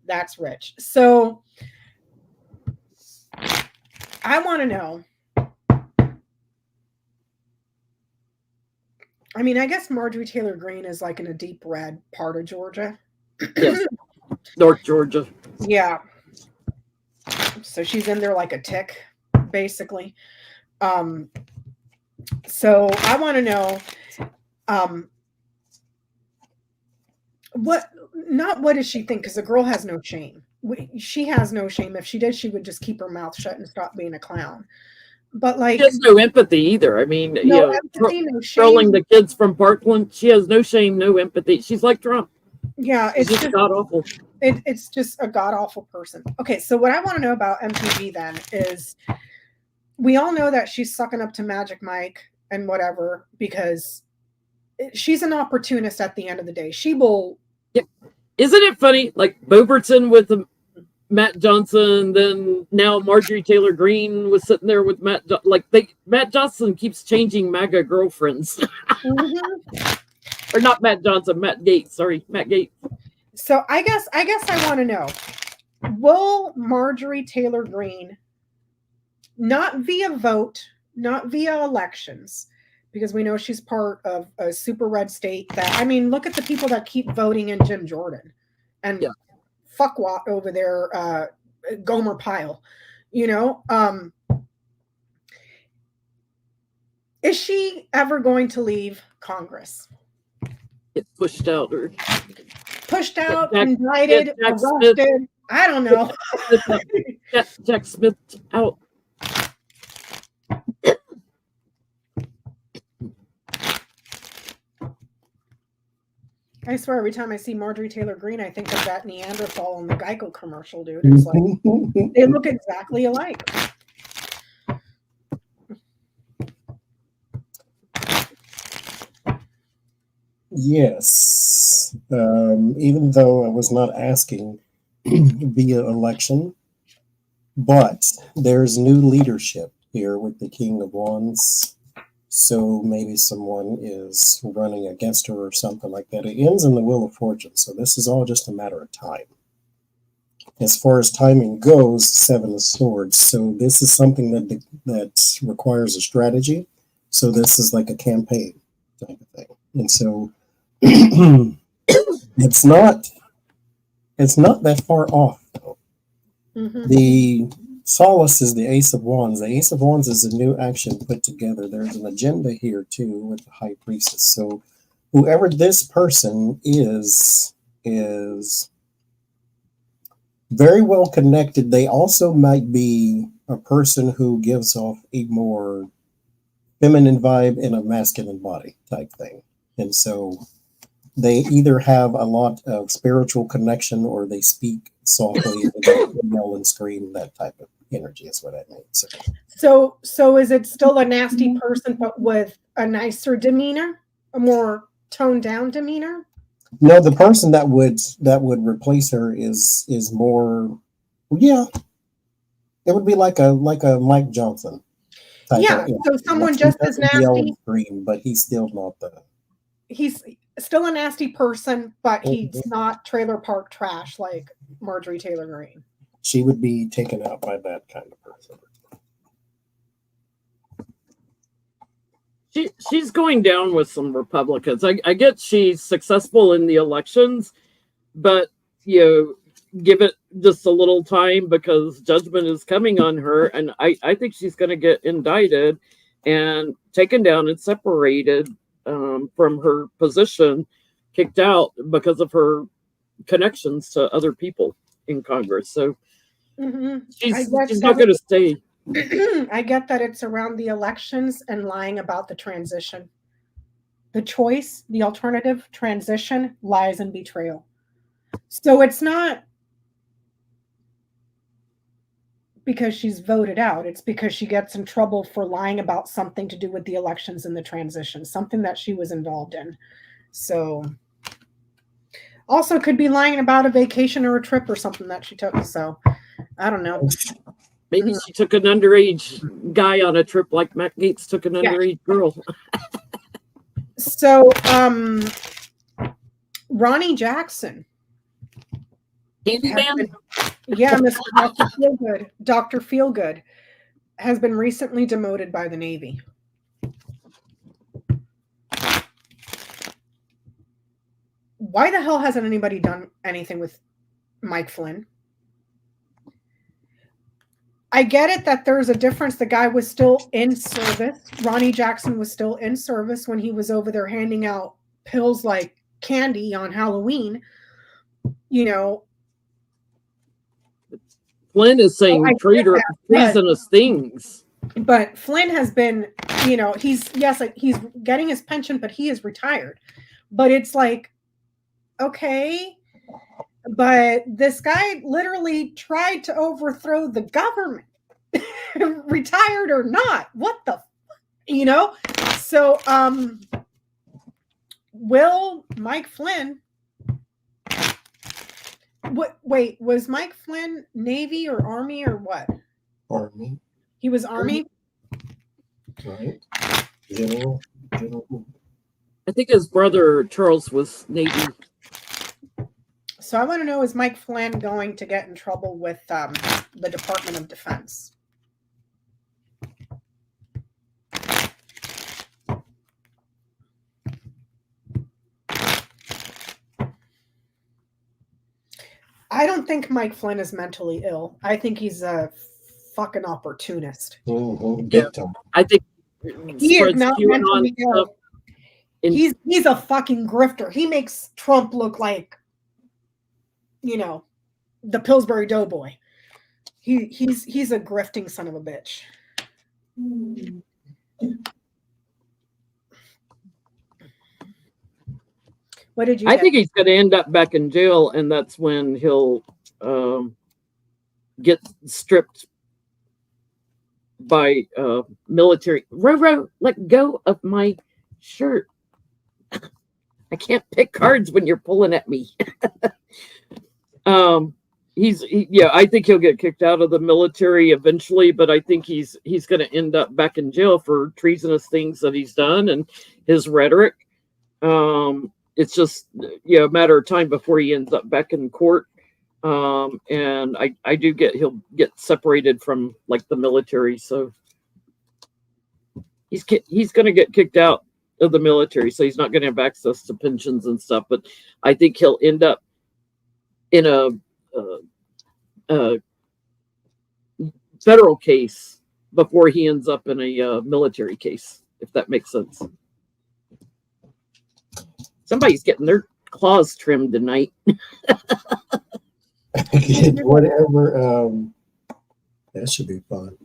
That's rich. So I want to know. I mean, I guess Marjorie Taylor Greene is like in a deep red part of Georgia. Yes. North Georgia. Yeah. So she's in there like a tick, basically. So I want to know what does she think? Because the girl has no shame. She has no shame. If she did, she would just keep her mouth shut and stop being a clown. But like, she has no empathy either. I mean, no empathy, no shame. Trolling the kids from Parkland. She has no shame, no empathy. She's like Trump. Yeah, it's just god awful. It's just a god awful person. Okay, so what I want to know about MTV then is, we all know that she's sucking up to Magic Mike and whatever, because she's an opportunist at the end of the day. She will. Yep. Isn't it funny? Like Bobertson with Matt Johnson, then now Marjorie Taylor Greene was sitting there with Matt Johnson keeps changing MAGA girlfriends. Mm-hmm. Or not Matt Johnson, Matt Gaetz. Sorry, Matt Gaetz. So I guess I want to know, will Marjorie Taylor Greene, not via vote, not via elections, because we know she's part of a super red state that, I mean, look at the people that keep voting in Jim Jordan and fuckwat over there, Gomer Pyle, you know, is she ever going to leave Congress? Get pushed out or indicted, arrested. I don't know. Get Jack Smith out. I swear, every time I see Marjorie Taylor Greene, I think of that Neanderthal in the Geico commercial, dude. It's like they look exactly alike. Yes. Even though I was not asking via election, but there's new leadership here with the King of Wands. So maybe someone is running against her or something like that. It ends in the Wheel of Fortune. So this is all just a matter of time. As far as timing goes, Seven of Swords. So this is something that requires a strategy. So this is like a campaign type of thing. And so it's not that far off though. Mm-hmm. The solace is the Ace of Wands. The Ace of Wands is a new action put together. There's an agenda here too with the High Priestess. So whoever this person is very well connected. They also might be a person who gives off a more feminine vibe in a masculine body type thing. And so they either have a lot of spiritual connection or they speak softly and yell and scream. That type of energy is what I mean. So is it still a nasty person, but with a nicer demeanor, a more toned down demeanor? No, the person that would replace her is more, yeah. It would be like a Mike Johnson type. Yeah, so someone just as nasty, scream, but he's still not he's still a nasty person, but he's not trailer park trash like Marjorie Taylor Greene. she would be taken out by that kind of person. She's going down with some Republicans. I get she's successful in the elections, but give it just a little time because judgment is coming on her, and I think she's going to get indicted and taken down and separated from her position, kicked out because of her connections to other people in Congress. So she's not going to stay. I get that it's around the elections and lying about the transition. The choice, the alternative, transition, lies, and betrayal. So it's not because she's voted out. It's because she gets in trouble for lying about something to do with the elections and the transition, something that she was involved in. So also could be lying about a vacation or a trip or something that she took. So I don't know. Maybe she took an underage guy on a trip like Matt Gaetz took an underage girl. So Ronnie Jackson. Candyman? Yeah, Mr. Dr. Feelgood. Dr. Feelgood has been recently demoted by the Navy. Why the hell hasn't anybody done anything with Mike Flynn? I get it that there's a difference. The guy was still in service. Ronnie Jackson was still in service when he was over there handing out pills like candy on Halloween. Flynn is saying treasonous things. But Flynn has been, he's getting his pension, but he is retired. But it's like, okay, but this guy literally tried to overthrow the government, retired or not. What the, So, will Mike Flynn? Wait, was Mike Flynn Navy or Army or what? Army. He was Army? Right. General. I think his brother Charles was Navy. So I want to know, is Mike Flynn going to get in trouble with the Department of Defense? I don't think Mike Flynn is mentally ill. I think he's a fucking opportunist. I think he is not mentally ill. He's a fucking grifter. He makes Trump look like, the Pillsbury Doughboy. He's a grifting son of a bitch. What did you I think he's going to end up back in jail, and that's when he'll get stripped by military. Ro, let go of my shirt. I can't pick cards when you're pulling at me. I think he'll get kicked out of the military eventually, but I think he's going to end up back in jail for treasonous things that he's done and his rhetoric. It's just a matter of time before he ends up back in court. And I do he'll get separated from like the military, so he's going to get kicked out of the military, so he's not going to have access to pensions and stuff. But I think he'll end up in a federal case before he ends up in a military case, if that makes sense. Somebody's getting their claws trimmed tonight. Whatever. That should be fun.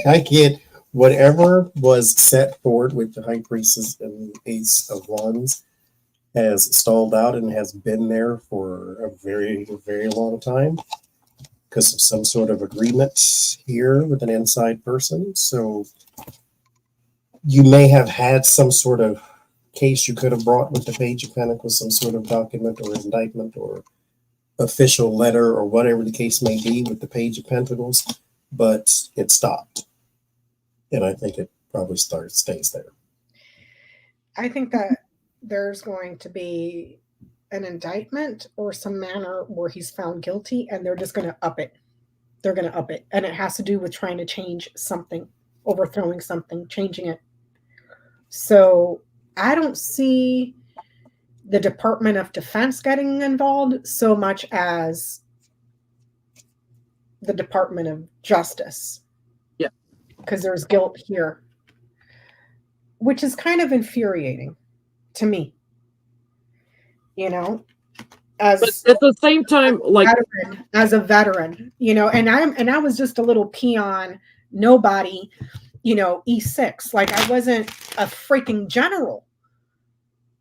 I can't. Whatever was set forward with the high priestess and Ace of Wands has stalled out and has been there for a very, very long time because of some sort of agreement here with an inside person. So you may have had some sort of case you could have brought with the Page of Pentacles, some sort of document or indictment or official letter or whatever the case may be with the Page of Pentacles, but it stopped. And I think it probably stays there. I think that there's going to be an indictment or some manner where he's found guilty and they're just going to up it. they're going to up it. And it has to do with trying to change something, overthrowing something, changing it. So I don't see the Department of Defense getting involved so much as the Department of Justice. Yeah. Because there's guilt here, which is kind of infuriating to me. You know, but at the same time, like as a veteran, you know, and I was just a little peon, nobody, you know, E6. Like I wasn't a freaking general.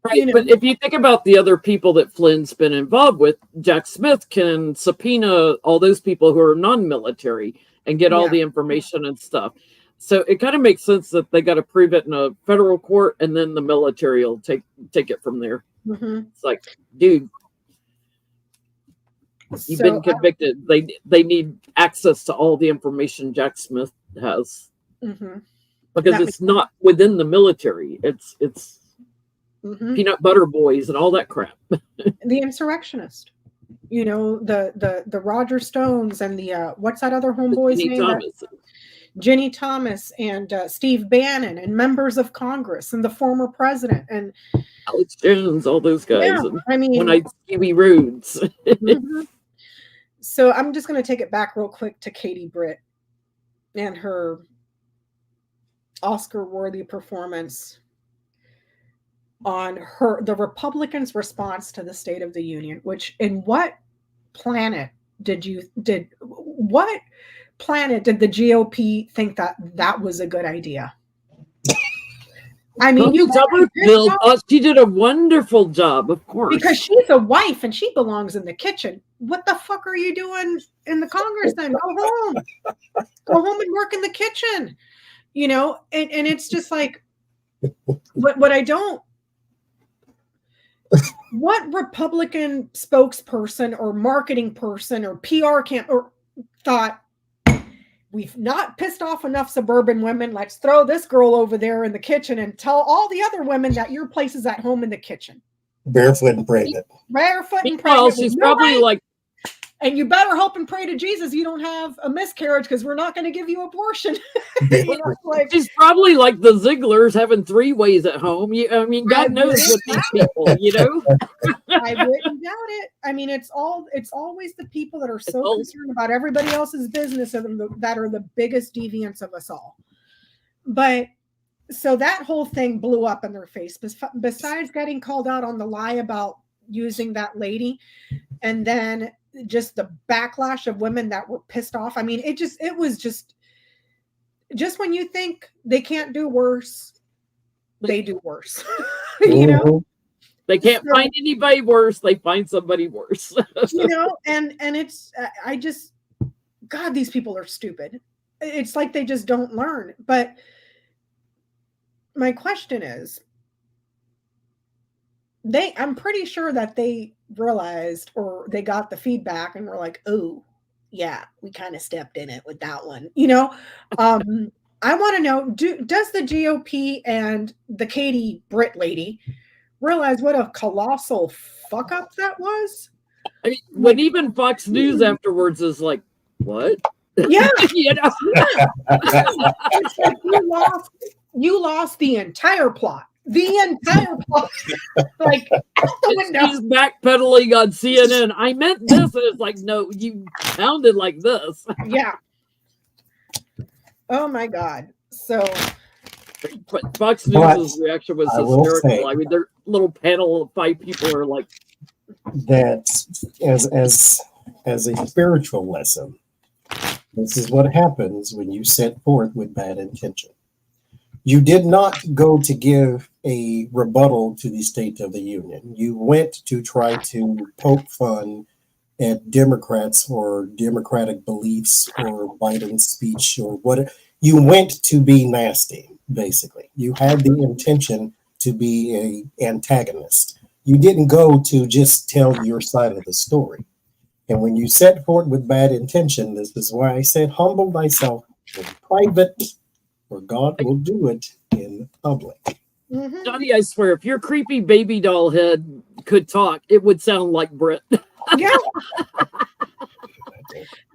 Right, you know? But if you think about the other people that Flynn's been involved with, Jack Smith can subpoena all those people who are non-military and get all the information and stuff. So it kind of makes sense that they got to prove it in a federal court, and then the military will take it from there. It's like, dude, you've been convicted. They need access to all the information Jack Smith has, because it's not within the military. It's peanut butter boys and all that crap. The insurrectionist, you know, the Roger Stones and the what's that other homeboy's name? Jennie Thomas and Steve Bannon and members of Congress and the former president and Alex Jones, all those guys. Yeah, I mean, when I Stevie Rhodes. So I'm just going to take it back real quick to Katie Britt and her Oscar-worthy performance on the Republicans' response to the State of the Union. Which, in what planet did the GOP think that was a good idea? I mean, she did a wonderful job, of course. Because she's a wife and she belongs in the kitchen. What the fuck are you doing in the Congress then? Go home. Go home and work in the kitchen. You know, and it's just like, what I don't, what Republican spokesperson or marketing person or PR thought, we've not pissed off enough suburban women. Let's throw this girl over there in the kitchen and tell all the other women that your place is at home in the kitchen. Barefoot and pregnant. Barefoot and pregnant. Well, she's probably like, and you better hope and pray to Jesus you don't have a miscarriage, because we're not going to give you abortion. You know, like, she's probably like the Zigglers having 3 ways at home. I mean, God knows what these people, you know. I wouldn't doubt it. I mean, it's always the people that are so concerned about everybody else's business that are the biggest deviants of us all. But so that whole thing blew up in their face. Besides getting called out on the lie about using that lady, and then just the backlash of women that were pissed off. I mean, it was just when you think they can't do worse, they do worse. You know, they can't find anybody worse. They find somebody worse. You know, and it's, God, these people are stupid. It's like they just don't learn. But my question is, I'm pretty sure that they realized, or they got the feedback and were like, oh yeah, we kind of stepped in it with that one. You know, I want to know, does the GOP and the Katie Britt lady realize what a colossal fuck up that was? I mean, when even Fox News afterwards is like, what? Yeah. You know? It's like you lost the entire plot. The entire plot. Like, out the window. She's backpedaling on CNN. I meant this. And it's like, no, you sounded like this. Yeah. Oh my God. So, but Fox News' reaction was hysterical. I mean, their little panel of 5 people are like, that as a spiritual lesson, this is what happens when you set forth with bad intention. You did not go to give a rebuttal to the State of the Union. You went to try to poke fun at Democrats or Democratic beliefs or Biden's speech or what. You went to be nasty, basically. You had the intention to be an antagonist. You didn't go to just tell your side of the story. And when you set forth with bad intention, this is why I said, humble thyself in private, or God will do it in public. Mm-hmm. Johnny, I swear, if your creepy baby doll head could talk, it would sound like Britt. Yeah.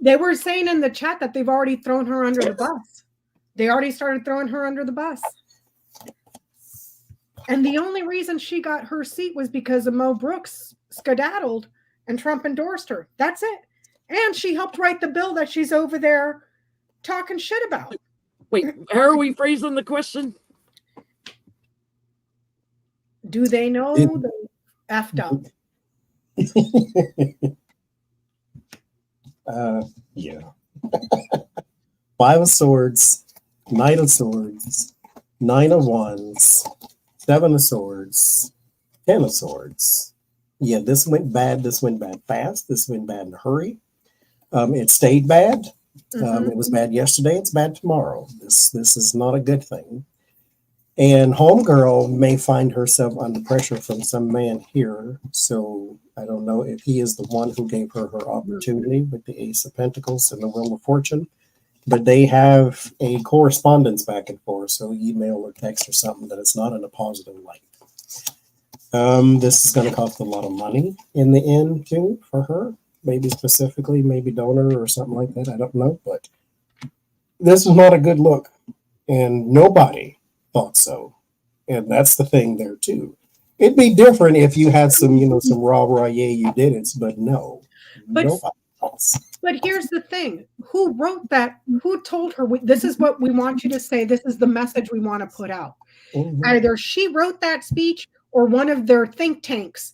They were saying in the chat that they've already thrown her under the bus. They already started throwing her under the bus. And the only reason she got her seat was because of Mo Brooks skedaddled and Trump endorsed her. That's it. And she helped write the bill that she's over there talking shit about. Wait, how are we phrasing the question? Do they know they effed up? Yeah. 5 of Swords, Knight of Swords, 9 of Wands, 7 of Swords, 10 of Swords. Yeah, this went bad. This went bad fast. This went bad in a hurry. It stayed bad. It was bad yesterday. It's bad tomorrow. This is not a good thing. And homegirl may find herself under pressure from some man here. So I don't know if he is the one who gave her her opportunity with the Ace of Pentacles and the Wheel of Fortune. But they have a correspondence back and forth. So email or text or something that it's not in a positive light. This is going to cost a lot of money in the end too for her. Maybe specifically, maybe donor or something like that. I don't know. But this is not a good look. And nobody thought so. And that's the thing there too. It'd be different if you had some, some rah, yeah, you did it, but no. But, nobody else. But here's the thing. Who wrote that? Who told her, this is what we want you to say. This is the message we want to put out. Either she wrote that speech or one of their think tanks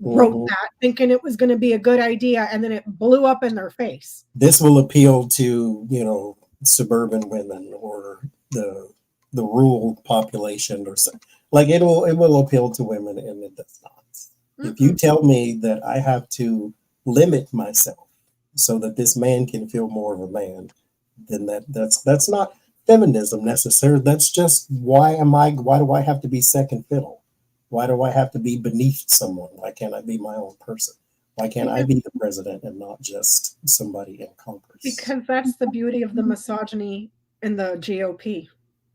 wrote that thinking it was going to be a good idea, and then it blew up in their face. This will appeal to, suburban women or the rural population or something. Like it will appeal to women, and it does not. If you tell me that I have to limit myself so that this man can feel more of a man, then that's not feminism necessarily. That's just why do I have to be second fiddle? Why do I have to be beneath someone? Why can't I be my own person? Why can't I be the president and not just somebody in Congress? Because that's the beauty of the misogyny in the GOP.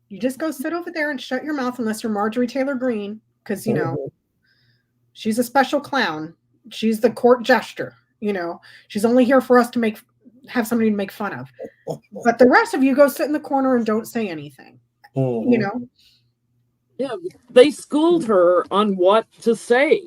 You just go sit over there and shut your mouth unless you're Marjorie Taylor Greene, because, she's a special clown. She's the court jester, She's only here for us to have somebody to make fun of. But the rest of you go sit in the corner and don't say anything, Yeah, they schooled her on what to say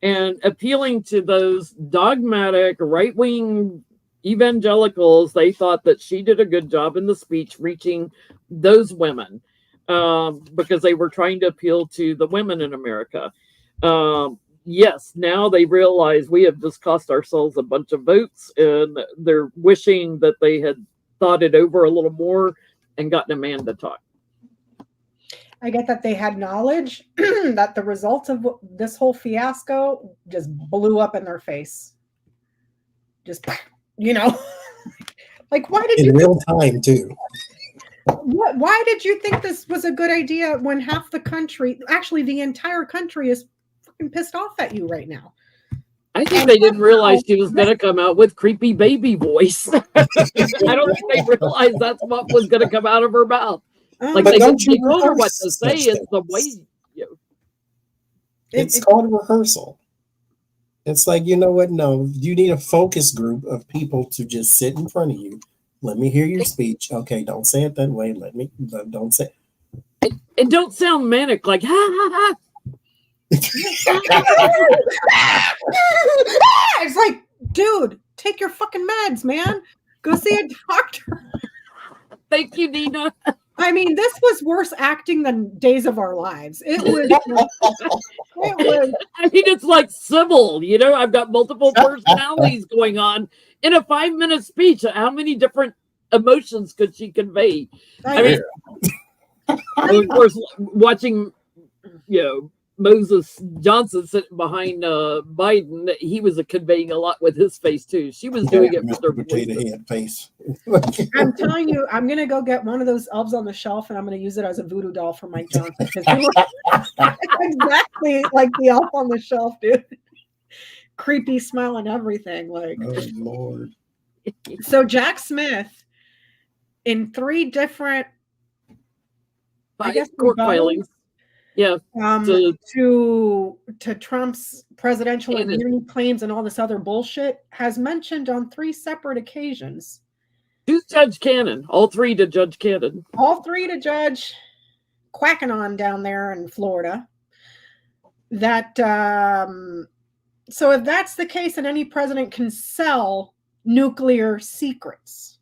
and appealing to those dogmatic right-wing evangelicals. They thought that she did a good job in the speech reaching those women because they were trying to appeal to the women in America. Yes, now they realize we have just cost ourselves a bunch of votes, and they're wishing that they had thought it over a little more and gotten a man to talk. I get that they had knowledge that the results of this whole fiasco just blew up in their face. Just, like, why did in real time too? Why did you think this was a good idea when half the country, actually the entire country, is fucking pissed off at you right now? I think they didn't realize she was going to come out with creepy baby voice. I don't think they realized that's what was going to come out of her mouth. Like they told her what to say. It's the way it's called rehearsal. It's like, you know what? No, you need a focus group of people to just sit in front of you. Let me hear your speech. Okay, don't say it that way. Don't say it. And don't sound manic like ha ha ha. It's like, dude, take your fucking meds, man. Go see a doctor. Thank you, Nina. I mean, this was worse acting than Days of Our Lives. It was. I mean, it's like Sybil. I've got multiple personalities going on in a 5-minute speech. How many different emotions could she convey? I mean, of course, watching, Moses Johnson sitting behind Biden, he was conveying a lot with his face too. She was doing it with her potato head face. I'm telling you, I'm gonna go get one of those elves on the shelf, and I'm gonna use it as a voodoo doll for Mike Johnson, because he looks exactly like the elf on the shelf, dude. Creepy smile and everything. Like, oh Lord. So Jack Smith, in 3 different, court filings. Yeah. To Trump's presidential immunity claims and all this other bullshit, has mentioned on 3 separate occasions. To Judge Cannon, all 3 to Judge Cannon. All 3 to Judge Quackanon down there in Florida. That so if that's the case, and any president can sell nuclear secrets,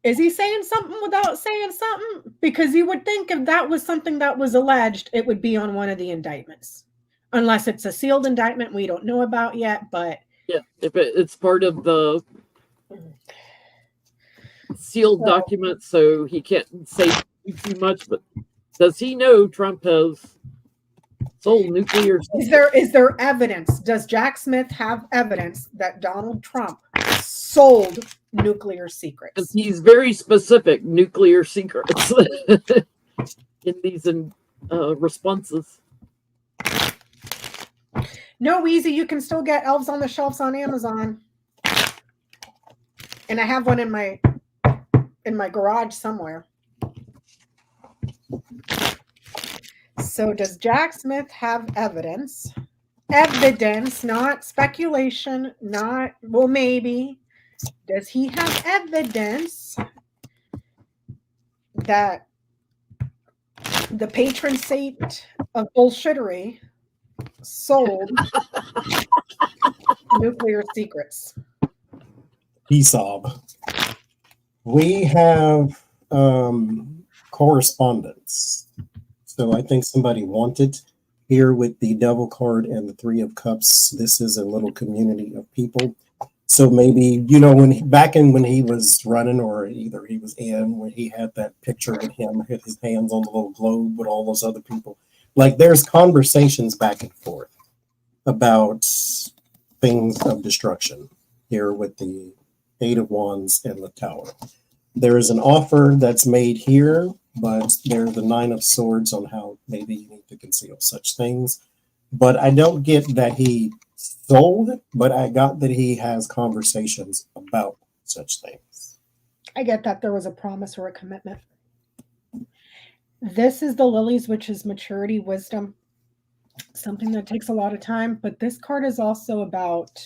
is he saying something without saying something? Because you would think if that was something that was alleged, it would be on one of the indictments. Unless it's a sealed indictment we don't know about yet, but... Yeah, if it's part of the sealed document, so he can't say too much, but does he know Trump has sold nuclear secrets? Is there evidence? Does Jack Smith have evidence that Donald Trump sold nuclear secrets? He's very specific, nuclear secrets, in these responses. No, Easy, you can still get Elves on the Shelves on Amazon. And I have one in my garage somewhere. So does Jack Smith have evidence? Evidence, not speculation, not, well, maybe. Does he have evidence that the patron saint of bullshittery sold nuclear secrets? ESOB. We have correspondence. So I think somebody wanted here with the Devil card and the 3 of Cups. This is a little community of people. So maybe, you know, when he was running, or either he was in, when he had that picture with him, hit his hands on the little globe with all those other people. Like, there's conversations back and forth about things of destruction here with the 8 of Wands and the Tower. There is an offer that's made here, but there's the 9 of Swords on how maybe you need to conceal such things. But I don't get that he sold, but I got that he has conversations about such things. I get that there was a promise or a commitment. This is the Lilies, which is maturity, wisdom, something that takes a lot of time. But this card is also about,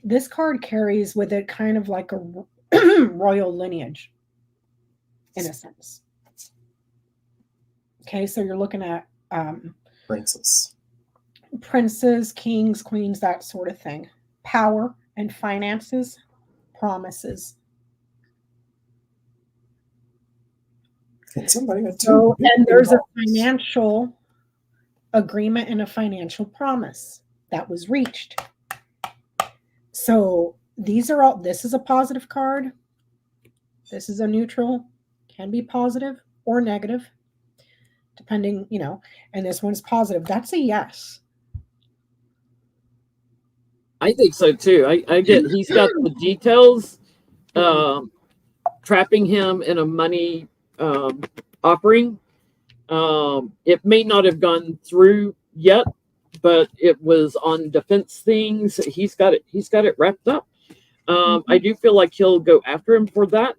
this card carries with it kind of like a royal lineage, in a sense. Okay, so you're looking at princes, kings, queens, that sort of thing. Power and finances, promises. And somebody got and there's a financial agreement and a financial promise that was reached. So these are all, this is a positive card. This is a neutral, can be positive or negative, depending, you know, and this one's positive. That's a yes. I think so too. I get, he's got the details, trapping him in a money offering. It may not have gone through yet, but it was on defense things. He's got it wrapped up. I do feel like he'll go after him for that.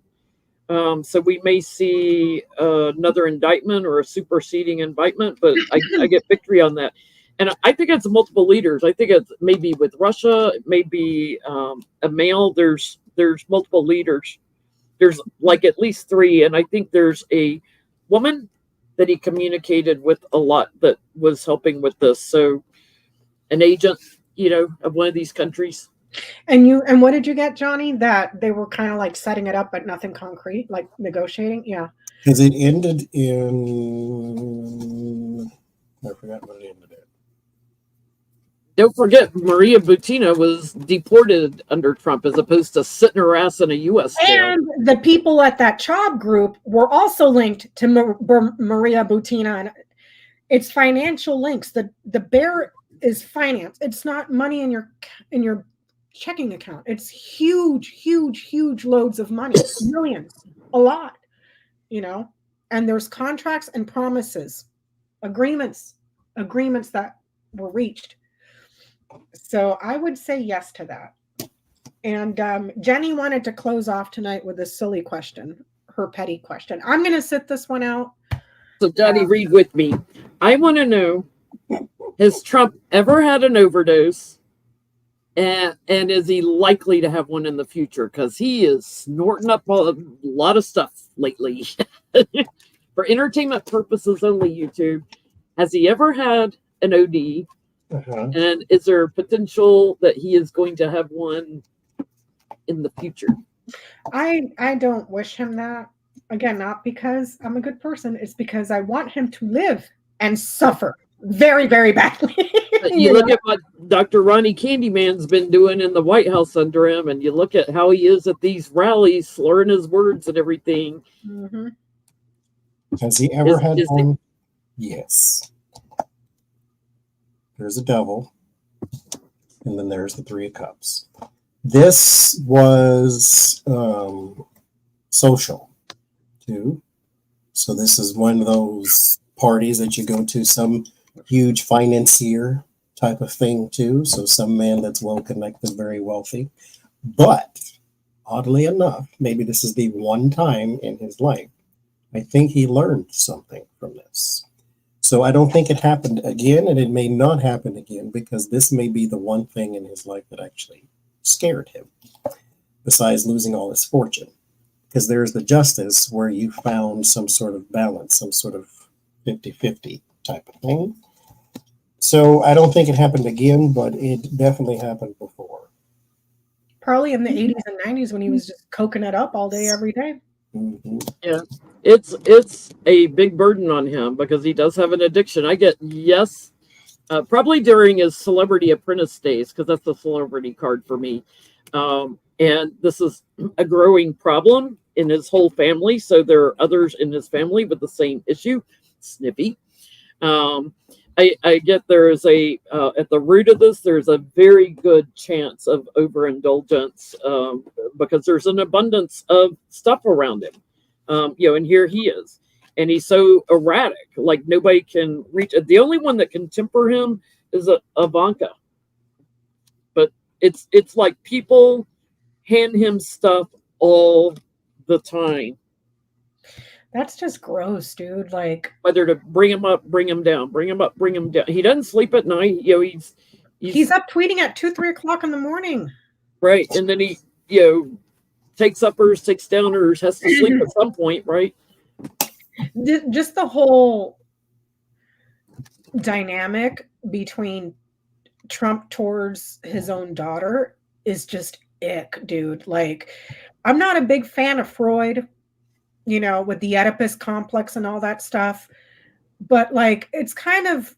So we may see another indictment or a superseding indictment, but I get victory on that. And I think it's multiple leaders. I think it's maybe with Russia, maybe a male. There's multiple leaders. There's like at least 3. And I think there's a woman that he communicated with a lot that was helping with this. So an agent, you know, of one of these countries. And what did you get, Johnny? That they were kind of like setting it up, but nothing concrete, like negotiating? Yeah. Because it ended in, I forgot what it ended in. Don't forget, Maria Butina was deported under Trump as opposed to sitting her ass in a U.S. jail. And the people at that job group were also linked to Maria Butina. And it's financial links. The bear is finance. It's not money in your checking account. It's huge loads of money, millions, a lot, you know. And there's contracts and promises, agreements that were reached. So I would say yes to that. And Jennie wanted to close off tonight with a silly question, her petty question. I'm going to sit this one out. So, Johnny, read with me. I want to know, has Trump ever had an overdose? And is he likely to have one in the future? Because he is snorting up a lot of stuff lately. For entertainment purposes only, YouTube. Has he ever had an OD? Uh-huh. And is there potential that he is going to have one in the future? I don't wish him that. Again, not because I'm a good person. It's because I want him to live and suffer very, very badly. You look at what Dr. Ronnie Candyman's been doing in the White House under him, and you look at how he is at these rallies, slurring his words and everything. Mm-hmm. Has he ever had one? Yes. There's a devil, and then there's the Three of Cups. This was social, too. So this is one of those parties that you go to, some huge financier type of thing, too. So some man that's well-connected, very wealthy. But, oddly enough, maybe this is the one time in his life, I think he learned something from this. So I don't think it happened again, and it may not happen again, because this may be the one thing in his life that actually scared him, besides losing all his fortune. Because there's the justice where you found some sort of balance, some sort of 50-50 type of thing. So I don't think it happened again, but it definitely happened before. Probably in the 80s and 90s when he was just coking it up all day, every day. Mm-hmm. Yeah, it's a big burden on him because he does have an addiction. I get probably during his Celebrity Apprentice days, because that's the celebrity card for me. And this is a growing problem in his whole family. So there are others in his family with the same issue. Snippy. I get there is at the root of this, there's a very good chance of overindulgence because there's an abundance of stuff around him. And here he is. And he's so erratic, like nobody can reach it. The only one that can temper him is Ivanka. But it's like people hand him stuff all the time. That's just gross, dude. Like, whether to bring him up, bring him down, bring him up, bring him down. He doesn't sleep at night. He's up tweeting at 2-3 o'clock in the morning. Right. And then he, takes uppers, takes downers, has to sleep at some point, right? Just the whole dynamic between Trump towards his own daughter is just ick, dude. Like, I'm not a big fan of Freud, with the Oedipus complex and all that stuff. But like, it's kind of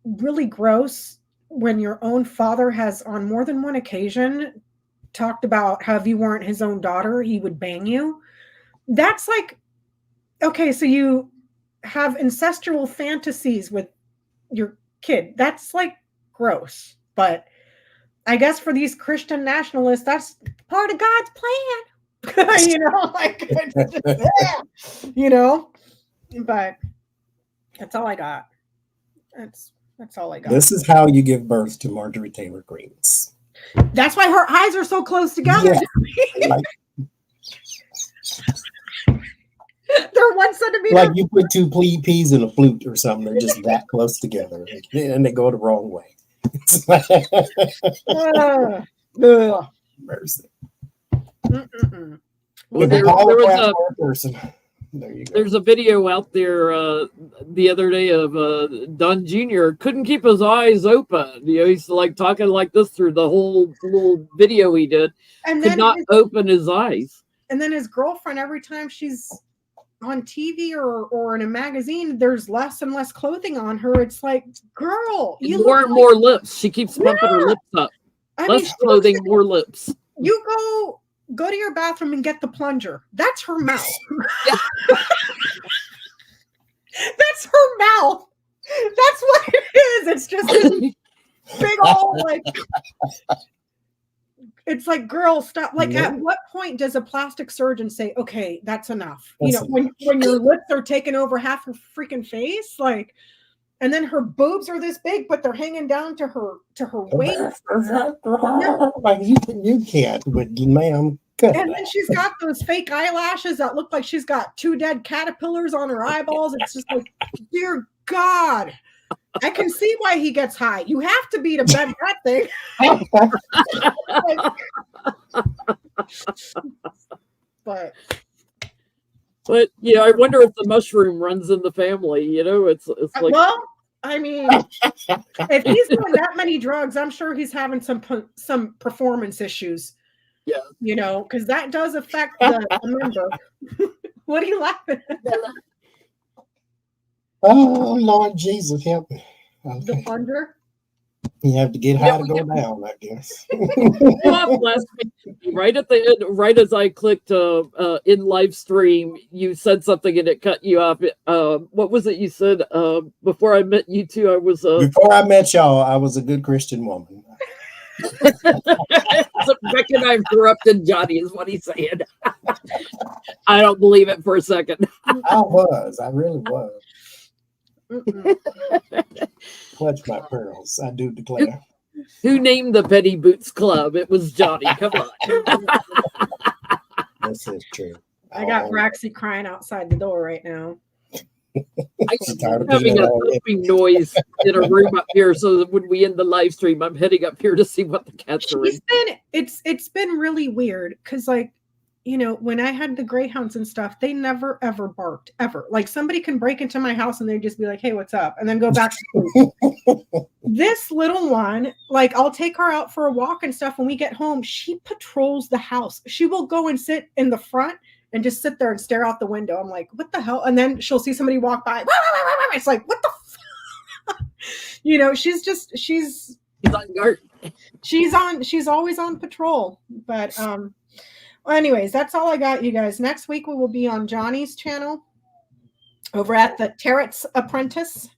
really gross when your own father has on more than one occasion talked about how if you weren't his own daughter, he would bang you. That's like, okay, so you have incestual fantasies with your kid. That's like gross. But I guess for these Christian nationalists, that's part of God's plan. But that's all I got. That's all I got. This is how you give birth to Marjorie Taylor Greens. That's why her eyes are so close together. Yeah. They're 1 centimeter. Like you put two peas in a flute or something. They're just that close together, and they go the wrong way. Mercy. There's a video out there the other day of Don Jr. couldn't keep his eyes open. He's like talking like this through the whole little video he did. And could not open his eyes. And then his girlfriend, every time she's on TV or in a magazine, there's less and less clothing on her. It's like, girl, you more and more lips. She keeps pumping her lips up. Less clothing, more lips. You go to your bathroom and get the plunger. That's her mouth. That's her mouth. That's what it is. It's just this big old like. It's like, girl, stop. Like, at what point does a plastic surgeon say, "Okay, that's enough"? When your lips are taking over half her freaking face, like. And then her boobs are this big, but they're hanging down to her waist. Like you can't, but ma'am, Good. And then she's got those fake eyelashes that look like she's got 2 dead caterpillars on her eyeballs. It's just like, dear God. I can see why he gets high. You have to be to bed that thing. But I wonder if the mushroom runs in the family. It's like, well, I mean, if he's doing that many drugs, I'm sure he's having some performance issues. Yeah, because that does affect the member. What are you laughing at? Oh, Lord Jesus, help me. The Okay. plunger? You have to get high to go down, I guess. last week, right at the end, right as I clicked in live stream, you said something and it cut you off. What was it you said? Before I met you two, I was Before I met y'all, I was a good Christian woman. So Becca and I have corrupted Johnie, is what he's saying. I don't believe it for a second. I really was. Clutch my pearls, I do declare. Who named the Petty Boots Club? It was Johnie. Come on. This is true. I got Braxy crying outside the door right now. I'm having a thumping noise in a room up here, so that when we end the live stream, I'm heading up here to see what the cats are in. It's been really weird because, like, when I had the greyhounds and stuff, they never ever barked ever. Like, somebody can break into my house and they'd just be like, "Hey, what's up?" and then go back to sleep. This little one, like, I'll take her out for a walk and stuff. When we get home, she patrols the house. She will go and sit in the front and just sit there and stare out the window. I'm like, what the hell? And then she'll see somebody walk by. It's like, what the fuck? She's on guard. She's always on patrol. But well, anyways, that's all I got, you guys. Next week we will be on Johnny's channel over at the Tarot's Apprentice.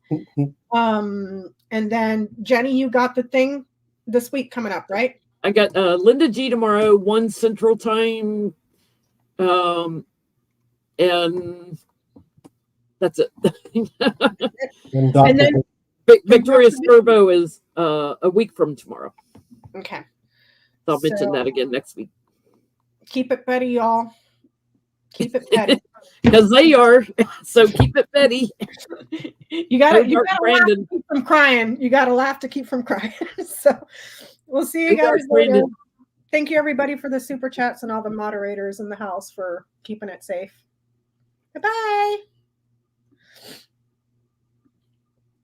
And then Jennie, you got the thing this week coming up, right? I got Linda G tomorrow, 1 Central Time. And that's it. And then Victoria Servo is a week from tomorrow. Okay. So I'll mention that again next week. Keep it petty, y'all. Keep it petty. Because they are. So keep it petty. You gotta laugh to keep from crying. You gotta laugh to keep from crying. So we'll see you guys later. Thank you, everybody, for the super chats and all the moderators in the house for keeping it safe. Goodbye.